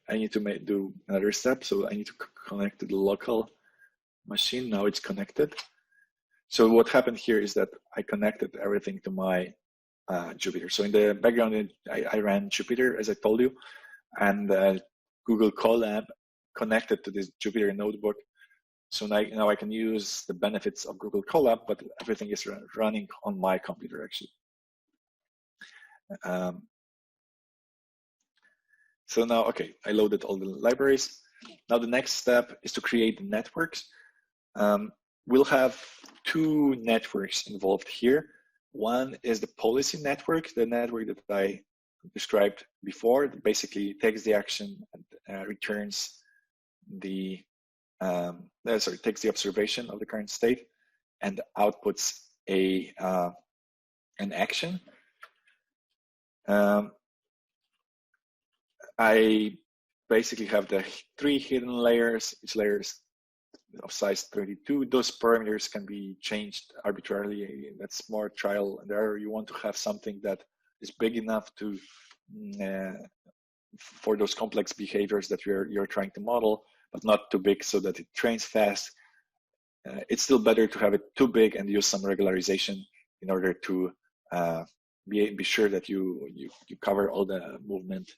I need to do another step. So I need to connect to the local machine. Now it's connected. So what happened here is that I connected everything to my Jupyter. So in the background, I ran Jupyter, as I told you, and Google Colab connected to this Jupyter notebook. So now I can use the benefits of Google Colab, but everything is running on my computer, actually. So now, okay, I loaded all the libraries. Now the next step is to create the networks. We'll have two networks involved here. One is the policy network, the network that I described before, that basically takes the action and returns the, takes the observation of the current state and outputs an action. I basically have the 3 hidden layers. Each layer is of size 32. Those parameters can be changed arbitrarily. That's more trial and error. You want to have something that is big enough to for those complex behaviors that you're trying to model, but not too big so that it trains fast. It's still better to have it too big and use some regularization in order to be sure that you cover all the movement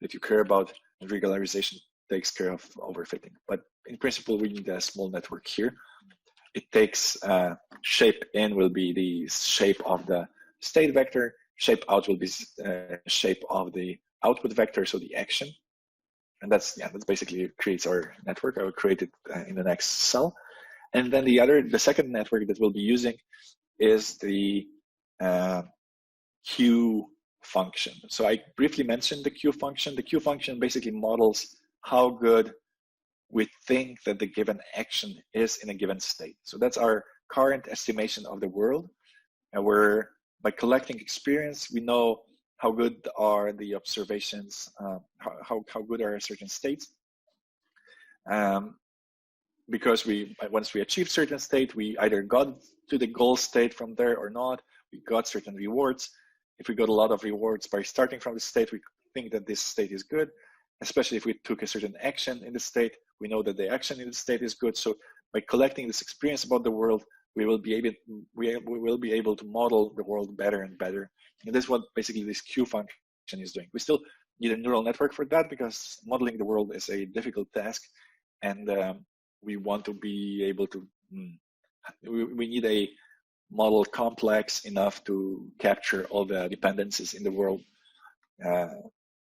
that you care about, and regularization takes care of overfitting. But in principle, we need a small network here. It takes shape in will be the shape of the state vector, shape out will be shape of the output vector, so the action. And that's basically creates our network. I will create it in the next cell. And then the second network that we'll be using is the queue function. So I briefly mentioned the queue function. The queue function basically models how good we think that the given action is in a given state. So that's our current estimation of the world. And by collecting experience, we know how good are the observations, how good are certain states. Because once we achieve certain state, we either got to the goal state from there or not. We got certain rewards. If we got a lot of rewards by starting from the state, we think that this state is good, especially if we took a certain action in the state. We know that the action in the state is good. So by collecting this experience about the world, we will be able to model the world better and better. And that's what basically this queue function is doing. We still need a neural network for that because modeling the world is a difficult task. And we want to be able to, we need a model complex enough to capture all the dependencies in the world.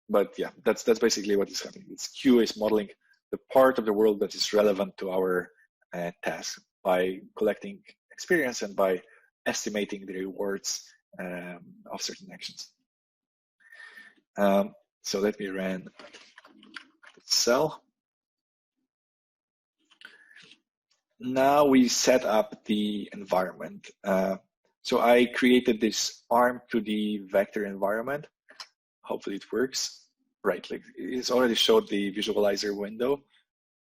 But yeah, that's basically what is happening. This queue is modeling the part of the world that is relevant to our task by collecting experience and by estimating the rewards of certain actions. So let me run the cell. Now we set up the environment. So I created this arm to the vector environment. Hopefully it works. Right, like it's already showed the visualizer window.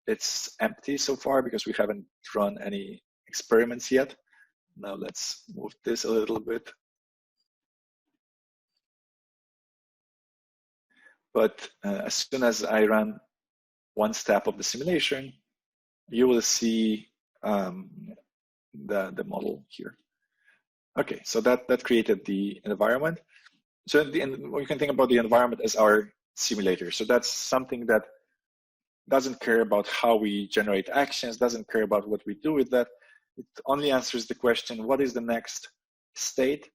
It's empty so far because we haven't run any experiments yet. Now let's move this a little bit. But as soon as I run one step of the simulation, you will see the model here. Okay, so that created the environment. So in the end, you can think about the environment as our simulator. So that's something that doesn't care about how we generate actions, doesn't care about what we do with that. It only answers the question, what is the next state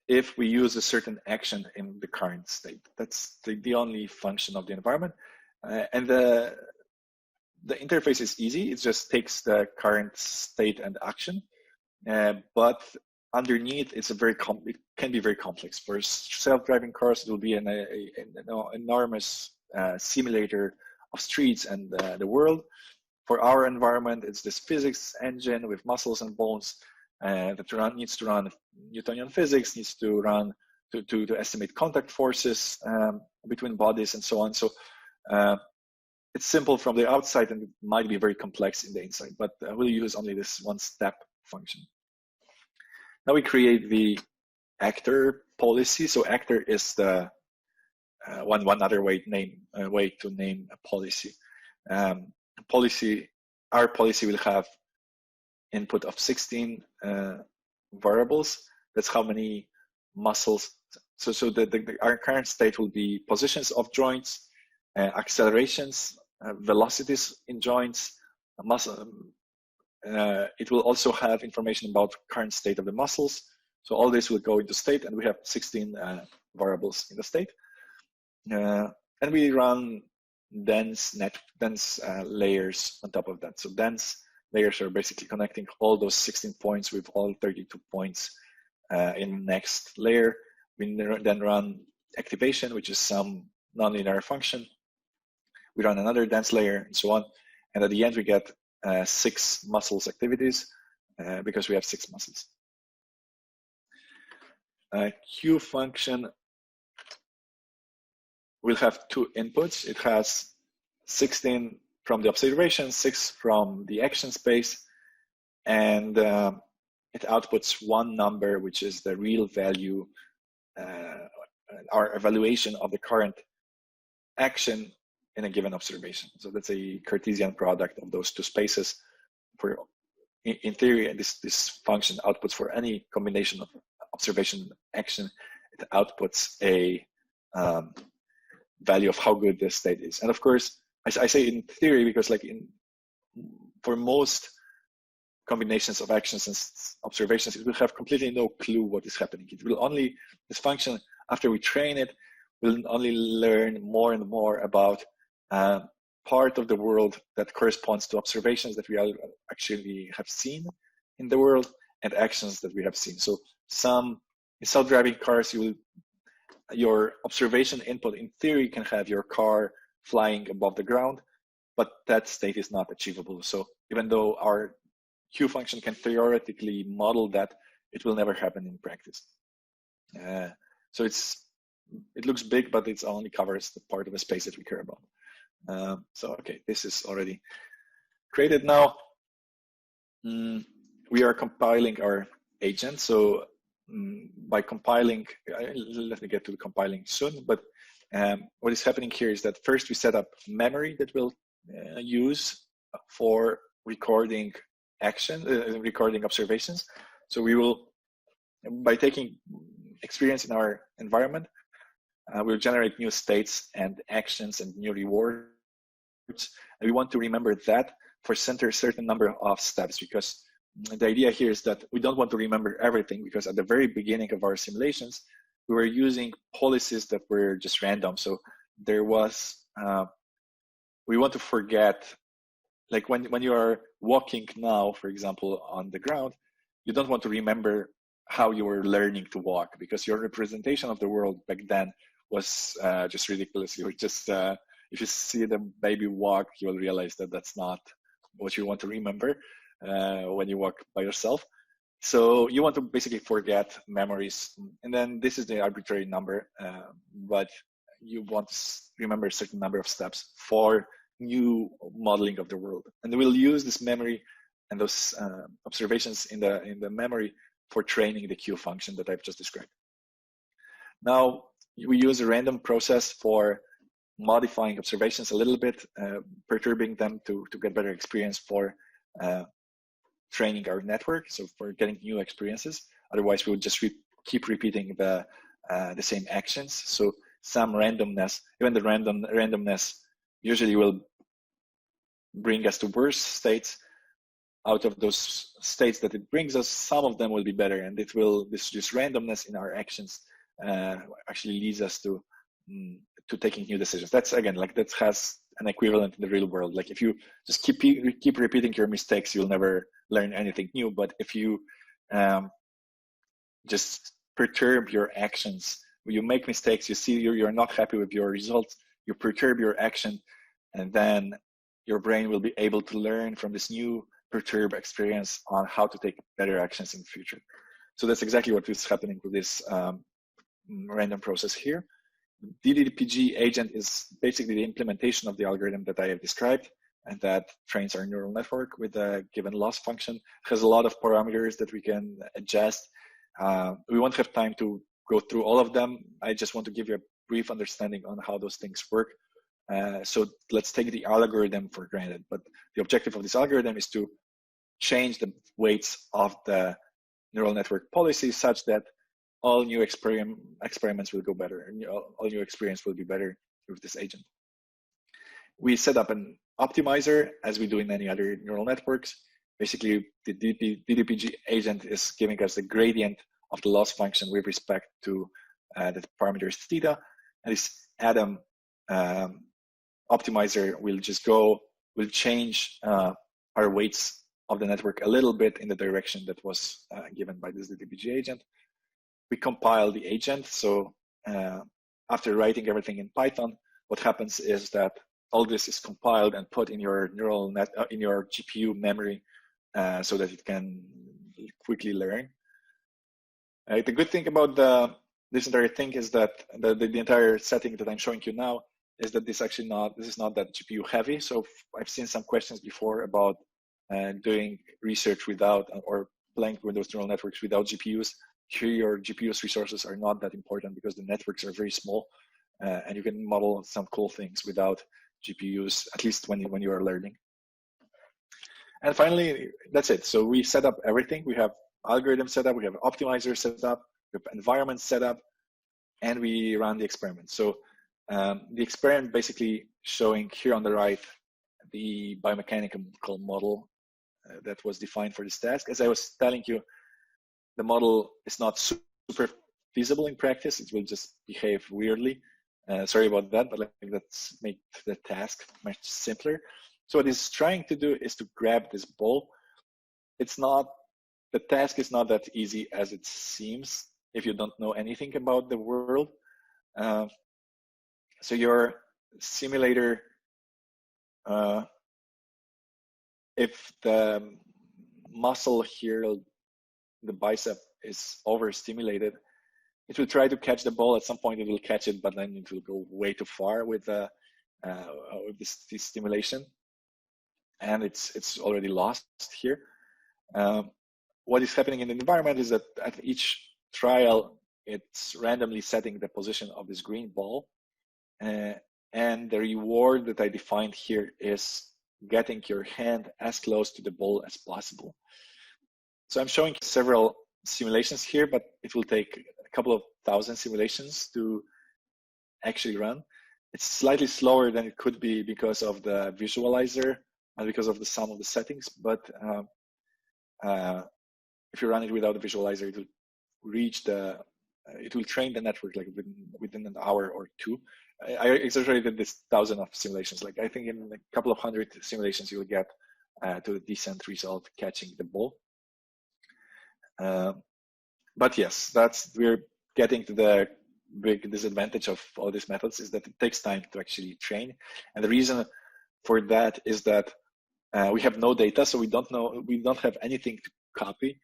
if we use a certain action in the current state? That's the only function of the environment. And the interface is easy. It just takes the current state and action. But underneath, it can be very complex. For self-driving cars, it will be an enormous simulator of streets and the world. For our environment, it's this physics engine with muscles and bones that needs to run Newtonian physics, needs to run to estimate contact forces between bodies and so on. So it's simple from the outside and it might be very complex in the inside, but we'll use only this one step function. Now we create the actor policy. So actor is the one other way to name a policy. Our policy will have input of 16 variables. That's how many muscles. So our current state will be positions of joints, accelerations, velocities in joints, it will also have information about current state of the muscles. So all this will go into state, and we have 16 variables in the state. And we run dense layers on top of that. So dense layers are basically connecting all those 16 points with all 32 points in the next layer. We then run activation, which is some nonlinear function. We run another dense layer and so on. And at the end, we get 6 muscles activities because we have 6 muscles. Q function will have 2 inputs. It has 16 from the observation, 6 from the action space, and it outputs one number, which is the real value, our evaluation of the current action in a given observation. So that's a Cartesian product of those 2 spaces. In theory, this function outputs for any combination of observation and action. It outputs a value of how good the state is. And of course, I say in theory because for most combinations of actions and observations, it will have completely no clue what is happening. It will only, this function, after we train it, will only learn more and more about part of the world that corresponds to observations that we actually have seen in the world and actions that we have seen. So in self-driving cars, your observation input in theory can have your car flying above the ground, but that state is not achievable. So even though our Q function can theoretically model that, it will never happen in practice. So it looks big, but it only covers the part of the space that we care about. So okay, this is already created now. We are compiling our agent. So by compiling, let me get to the compiling soon, but what is happening here is that first we set up memory that we'll use for recording recording observations. So we will, by taking experience in our environment, we'll generate new states and actions and new rewards. And we want to remember that for certain number of steps, because the idea here is that we don't want to remember everything, because at the very beginning of our simulations, we were using policies that were just random. So there was, we want to forget, like when you are walking now, for example, on the ground, you don't want to remember how you were learning to walk, because your representation of the world back then was just ridiculous. You were just, if you see the baby walk, you will realize that that's not what you want to remember when you walk by yourself. So you want to basically forget memories. And then this is the arbitrary number, but you want to remember a certain number of steps for new modeling of the world. And we'll use this memory and those observations in the memory for training the Q function that I've just described. Now, we use a random process for modifying observations a little bit, perturbing them to get better experience for training our network, so for getting new experiences. Otherwise, we would just keep repeating the same actions. So some randomness, even the randomness, usually will bring us to worse states. Out of those states that it brings us, some of them will be better, and it will this randomness in our actions actually leads us to taking new decisions. That's again like that has an equivalent in the real world. Like if you just keep repeating your mistakes, you'll never learn anything new. But if you just perturb your actions, when you make mistakes, you see you're not happy with your results, you perturb your action, and then your brain will be able to learn from this new perturb experience on how to take better actions in the future. So that's exactly what is happening with this random process here. DDPG agent is basically the implementation of the algorithm that I have described, and that trains our neural network with a given loss function. It has a lot of parameters that we can adjust. We won't have time to go through all of them. I just want to give you a brief understanding on how those things work. So let's take the algorithm for granted. But the objective of this algorithm is to change the weights of the neural network policy such that all new experiments will go better, and all new experience will be better with this agent. We set up an optimizer as we do in any other neural networks. Basically, the DDPG agent is giving us the gradient of the loss function with respect to the parameters theta, and this Adam optimizer will change our weights of the network a little bit in the direction that was given by this DDPG agent. We compile the agent. So after writing everything in Python, what happens is that all this is compiled and put in your neural net in your GPU memory so that it can quickly learn. The good thing about this entire thing is that the entire setting that I'm showing you now is that this is not that GPU heavy. So I've seen some questions before about doing research without or playing with those neural networks without GPUs. Here, your GPU's resources are not that important because the networks are very small, and you can model some cool things without GPUs, at least when you are learning. And finally, that's it. So we set up everything. We have algorithm set up, we have optimizer set up, we have environment set up, and we run the experiment. So the experiment basically showing here on the right the biomechanical model that was defined for this task. As I was telling you, the model is not super feasible in practice. It will just behave weirdly. Sorry about that, but let's make the task much simpler. So what it's trying to do is to grab this ball. The task is not that easy as it seems if you don't know anything about the world. So your simulator, if the muscle here, the bicep is overstimulated, it will try to catch the ball. At some point it will catch it, but then it will go way too far with this stimulation, and it's already lost here. What is happening in the environment is that at each trial, it's randomly setting the position of this green ball, and the reward that I defined here is getting your hand as close to the ball as possible. So I'm showing several simulations here, but it will take a couple of thousand simulations to actually run. It's slightly slower than it could be because of the visualizer and because of the sum of the settings, but if you run it without the visualizer, it will train the network like within an hour or two. I exaggerated this 1,000 of simulations. Like I think in a couple of hundred simulations, you'll get to a decent result catching the ball. But yes, we're getting to the big disadvantage of all these methods is that it takes time to actually train. And the reason for that is that we have no data, so we don't have anything to copy.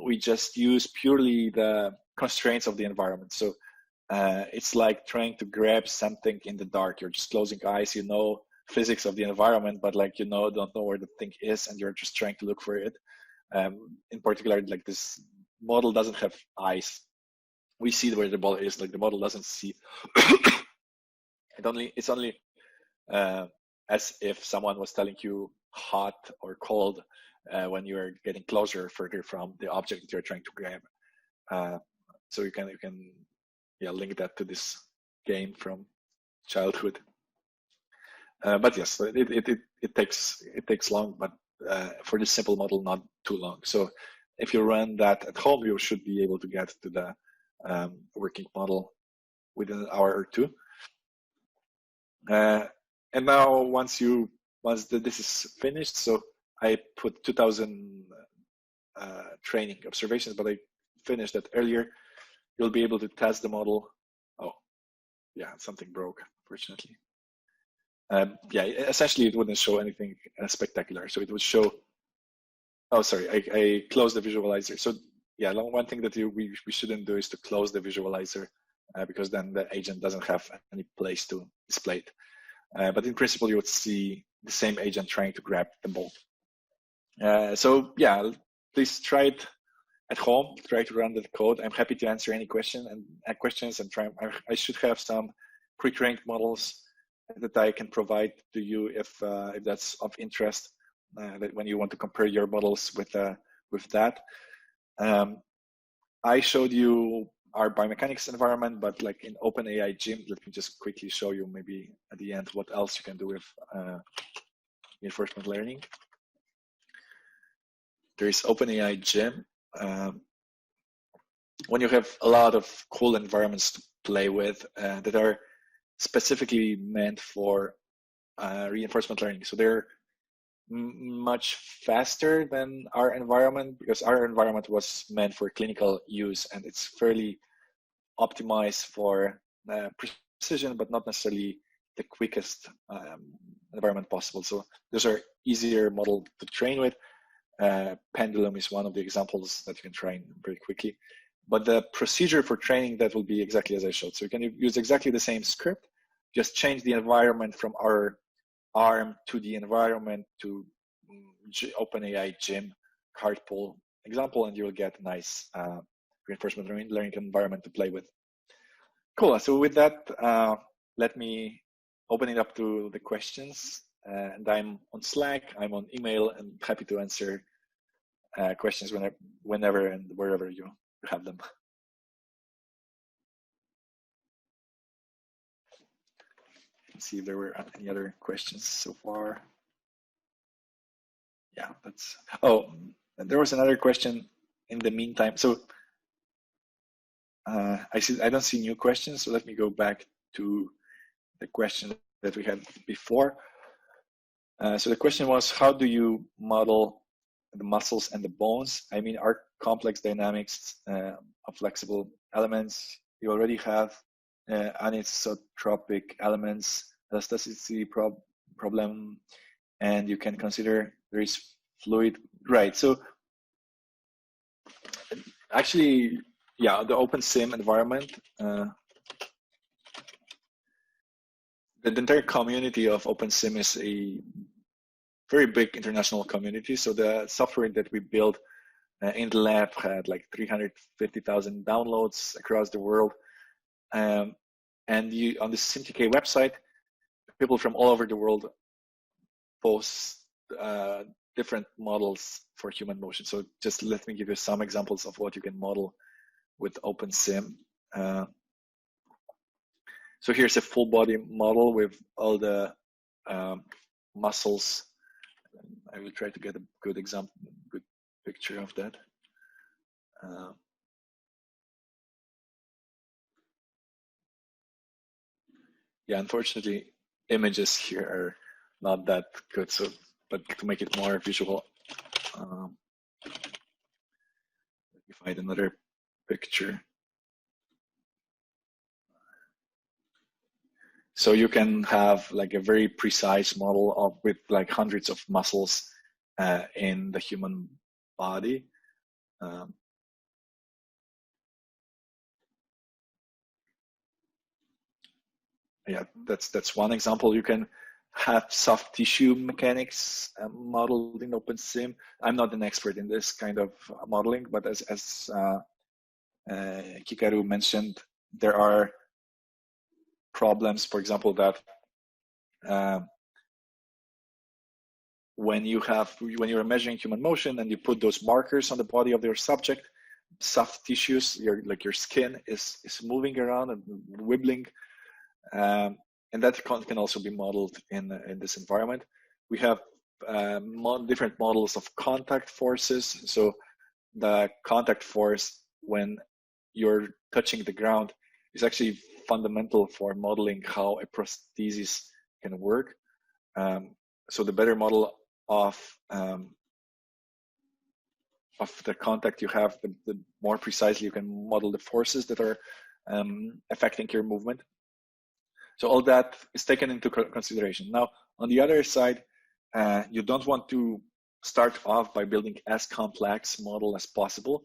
We just use purely the constraints of the environment. So it's like trying to grab something in the dark. You're just closing eyes, you know physics of the environment, but don't know where the thing is, and you're just trying to look for it. In particular, like this model doesn't have eyes, we see where the ball is. Like the model doesn't see. It's only as if someone was telling you hot or cold when you are getting closer, further from the object that you're trying to grab. So you can link that to this game from childhood. But yes, it takes long, but for this simple model, not too long. So if you run that at home, you should be able to get to the working model within an hour or two. And now once this is finished, so I put 2,000 training observations, but I finished that earlier. You'll be able to test the model. Oh, yeah, something broke, fortunately. Essentially it wouldn't show anything spectacular. So it would show, oh, sorry, I closed the visualizer. So yeah, one thing that we shouldn't do is to close the visualizer because then the agent doesn't have any place to display it. But in principle, you would see the same agent trying to grab the ball. So yeah, please try it at home. Try to run the code. I'm happy to answer any questions and try. I should have some pre-trained models that I can provide to you if that's of interest. That when you want to compare your models with that. I showed you our biomechanics environment, but like in OpenAI Gym, let me just quickly show you maybe at the end what else you can do with reinforcement learning. There is OpenAI Gym. When you have a lot of cool environments to play with that are specifically meant for reinforcement learning. So they're much faster than our environment because our environment was meant for clinical use and it's fairly optimized for precision, but not necessarily the quickest environment possible. So those are easier model to train with. Pendulum is one of the examples that you can train very quickly. But the procedure for training, that will be exactly as I showed. So you can use exactly the same script, just change the environment from our arm to the environment to OpenAI Gym card pull example, and you'll get a nice reinforcement learning environment to play with. Cool. So with that, let me open it up to the questions. And I'm on Slack, I'm on email, and happy to answer questions whenever and wherever you have them. Let's see if there were any other questions so far. Yeah, that's. Oh, there was another question in the meantime. So I don't see new questions. So let me go back to the question that we had before. So the question was, how do you model the muscles and the bones? I mean, are complex dynamics of flexible elements you already have anisotropic elements, elasticity problem, and you can consider there is fluid, right? So actually, yeah, the OpenSim environment, the entire community of OpenSim is a very big international community. So the software that we built in the lab had like 350,000 downloads across the world. And on the SimTK website, people from all over the world post different models for human motion. So just let me give you some examples of what you can model with OpenSim. So here's a full body model with all the muscles. I will try to get a good example, good picture of that. Yeah, unfortunately, images here are not that good. So, but to make it more visual, let me find another picture. So you can have like a very precise model with like hundreds of muscles in the human body. Yeah, that's one example. You can have soft tissue mechanics modeled in OpenSim. I'm not an expert in this kind of modeling, but as Hikaru mentioned, there are problems, for example, that when you're measuring human motion and you put those markers on the body of your subject, soft tissues, your skin is moving around and wibbling, and that can also be modeled in this environment. We have different models of contact forces. So the contact force when you're touching the ground is actually fundamental for modeling how a prosthesis can work. So the better model of the contact you have, the more precisely you can model the forces that are affecting your movement. So all that is taken into consideration. Now, on the other side, you don't want to start off by building as complex model as possible,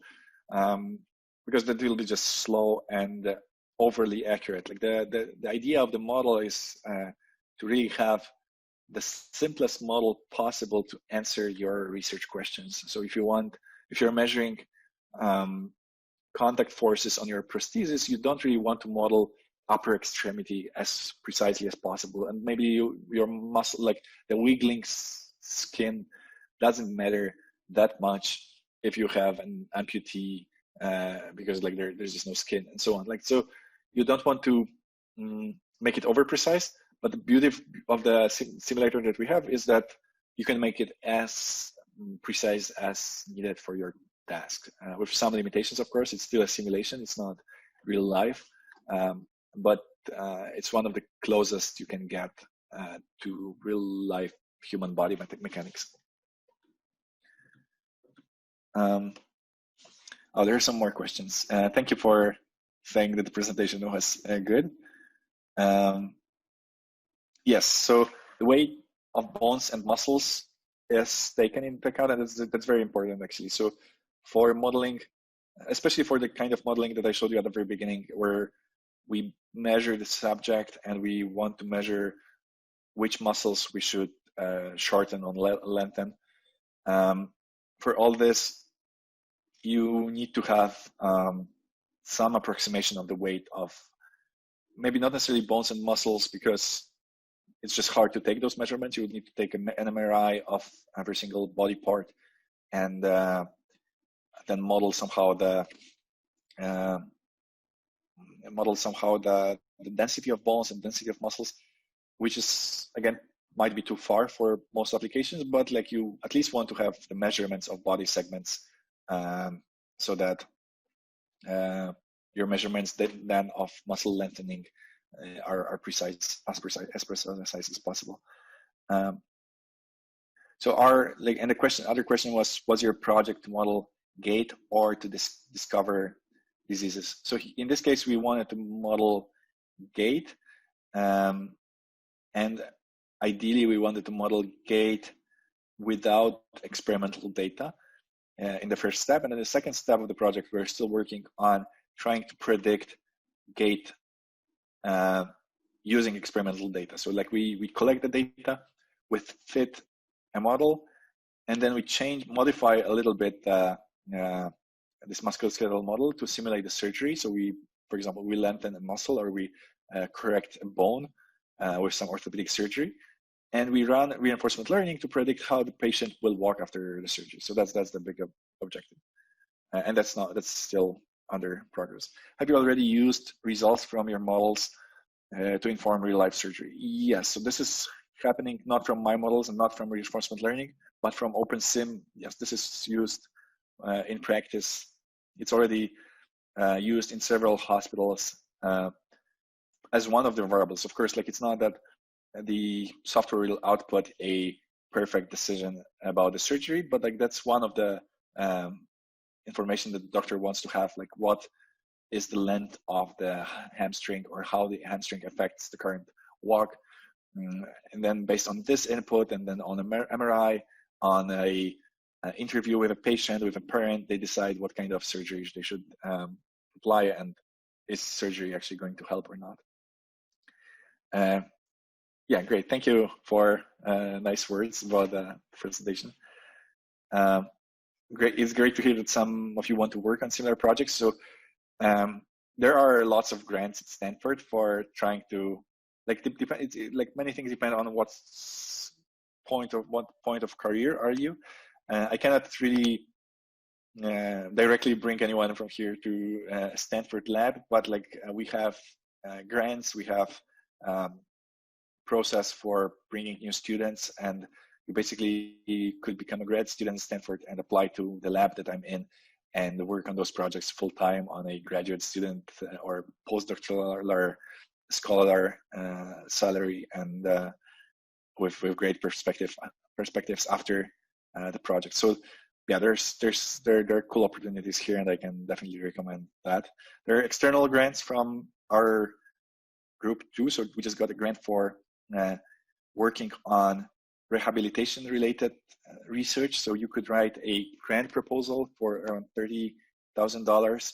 because that will be just slow and overly accurate. Like the idea of the model is to really have the simplest model possible to answer your research questions. So if you're measuring contact forces on your prosthesis, you don't really want to model upper extremity as precisely as possible. And maybe your muscle, like the wiggling skin, doesn't matter that much if you have an amputee, because like there's just no skin and so on. Like, so you don't want to make it over precise, but the beauty of the simulator that we have is that you can make it as precise as needed for your task. With some limitations, of course. It's still a simulation, it's not real life, but it's one of the closest you can get to real life human body mechanics. Oh, there are some more questions. Thank you for saying that the presentation was good. Yes, so the weight of bones and muscles is taken into account, and that's very important actually. So for modeling, especially for the kind of modeling that I showed you at the very beginning, where we measure the subject and we want to measure which muscles we should shorten or lengthen. For all this, you need to have some approximation of the weight of maybe not necessarily bones and muscles, because it's just hard to take those measurements. You would need to take an MRI of every single body part and then model somehow the density of bones and density of muscles, which is, again, might be too far for most applications, but like you at least want to have the measurements of body segments so that your measurements then of muscle lengthening are precise as precise as possible. So and the other question was your project to model gait or to discover diseases? So in this case, we wanted to model gait, and ideally we wanted to model gait without experimental data in the first step. And in the second step of the project, we're still working on trying to predict gait using experimental data. So like we collect the data, with fit a model, and then we modify a little bit this musculoskeletal model to simulate the surgery. So for example, we lengthen a muscle or we correct a bone with some orthopedic surgery, and we run reinforcement learning to predict how the patient will walk after the surgery. So that's the big objective, and that's still under progress. Have you already used results from your models to inform real life surgery? Yes. So this is happening not from my models and not from reinforcement learning, but from OpenSim. Yes, this is used in practice. It's already used in several hospitals as one of the variables. Of course, like it's not that the software will output a perfect decision about the surgery, but like that's one of the information that the doctor wants to have, like what is the length of the hamstring or how the hamstring affects the current walk. And then based on this input and then on an MRI, on a interview with a patient, with a parent, they decide what kind of surgery they should apply, and is surgery actually going to help or not. Yeah, great. Thank you for nice words about the presentation. Great. It's great to hear that some of you want to work on similar projects. So there are lots of grants at Stanford for trying to, like, like many things depend on what point of career are you. I cannot really directly bring anyone from here to Stanford lab, but like we have grants, we have process for bringing new students, and you basically could become a grad student at Stanford and apply to the lab that I'm in and work on those projects full time on a graduate student or postdoctoral or scholar salary, and with great perspectives after the project. So yeah, there are cool opportunities here, and I can definitely recommend that. There are external grants from our group too. So we just got a grant for working on rehabilitation related research. So you could write a grant proposal for around $30,000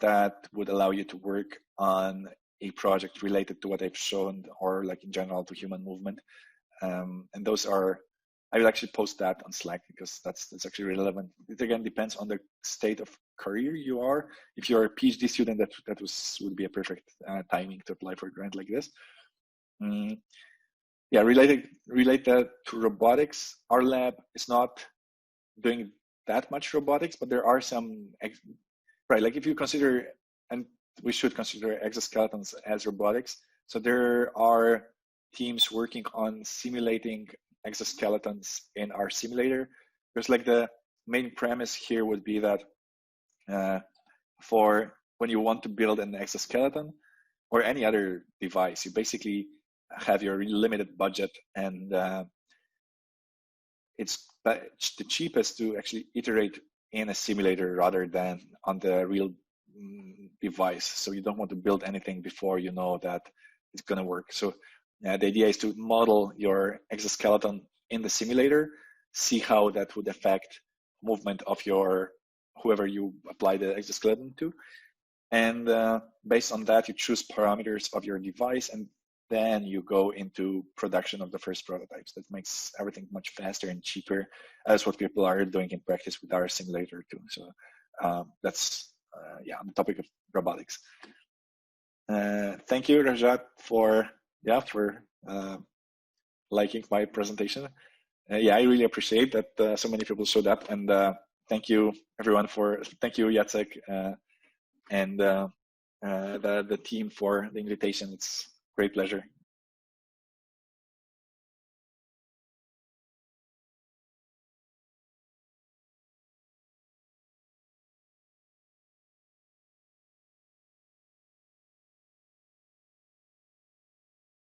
that would allow you to work on a project related to what I've shown, or like in general to human movement. And those are, I will actually post that on Slack because that's actually relevant. It again depends on the state of career you are. If you're a PhD student, that would be a perfect timing to apply for a grant like this. Yeah, related to robotics, our lab is not doing that much robotics, but there are some, right, like if you consider, and we should consider exoskeletons as robotics. So there are teams working on simulating exoskeletons in our simulator. There's like the main premise here would be that for when you want to build an exoskeleton or any other device, you basically have your limited budget, and it's the cheapest to actually iterate in a simulator rather than on the real device. So you don't want to build anything before you know that it's going to work. So the idea is to model your exoskeleton in the simulator, see how that would affect movement of your whoever you apply the exoskeleton to, and based on that you choose parameters of your device, and then you go into production of the first prototypes. That makes everything much faster and cheaper. That's what people are doing in practice with our simulator too. So that's on the topic of robotics. Thank you, Rajat, for liking my presentation. I really appreciate that so many people showed up, and thank you everyone thank you Jacek and the team for the invitation. It's a great pleasure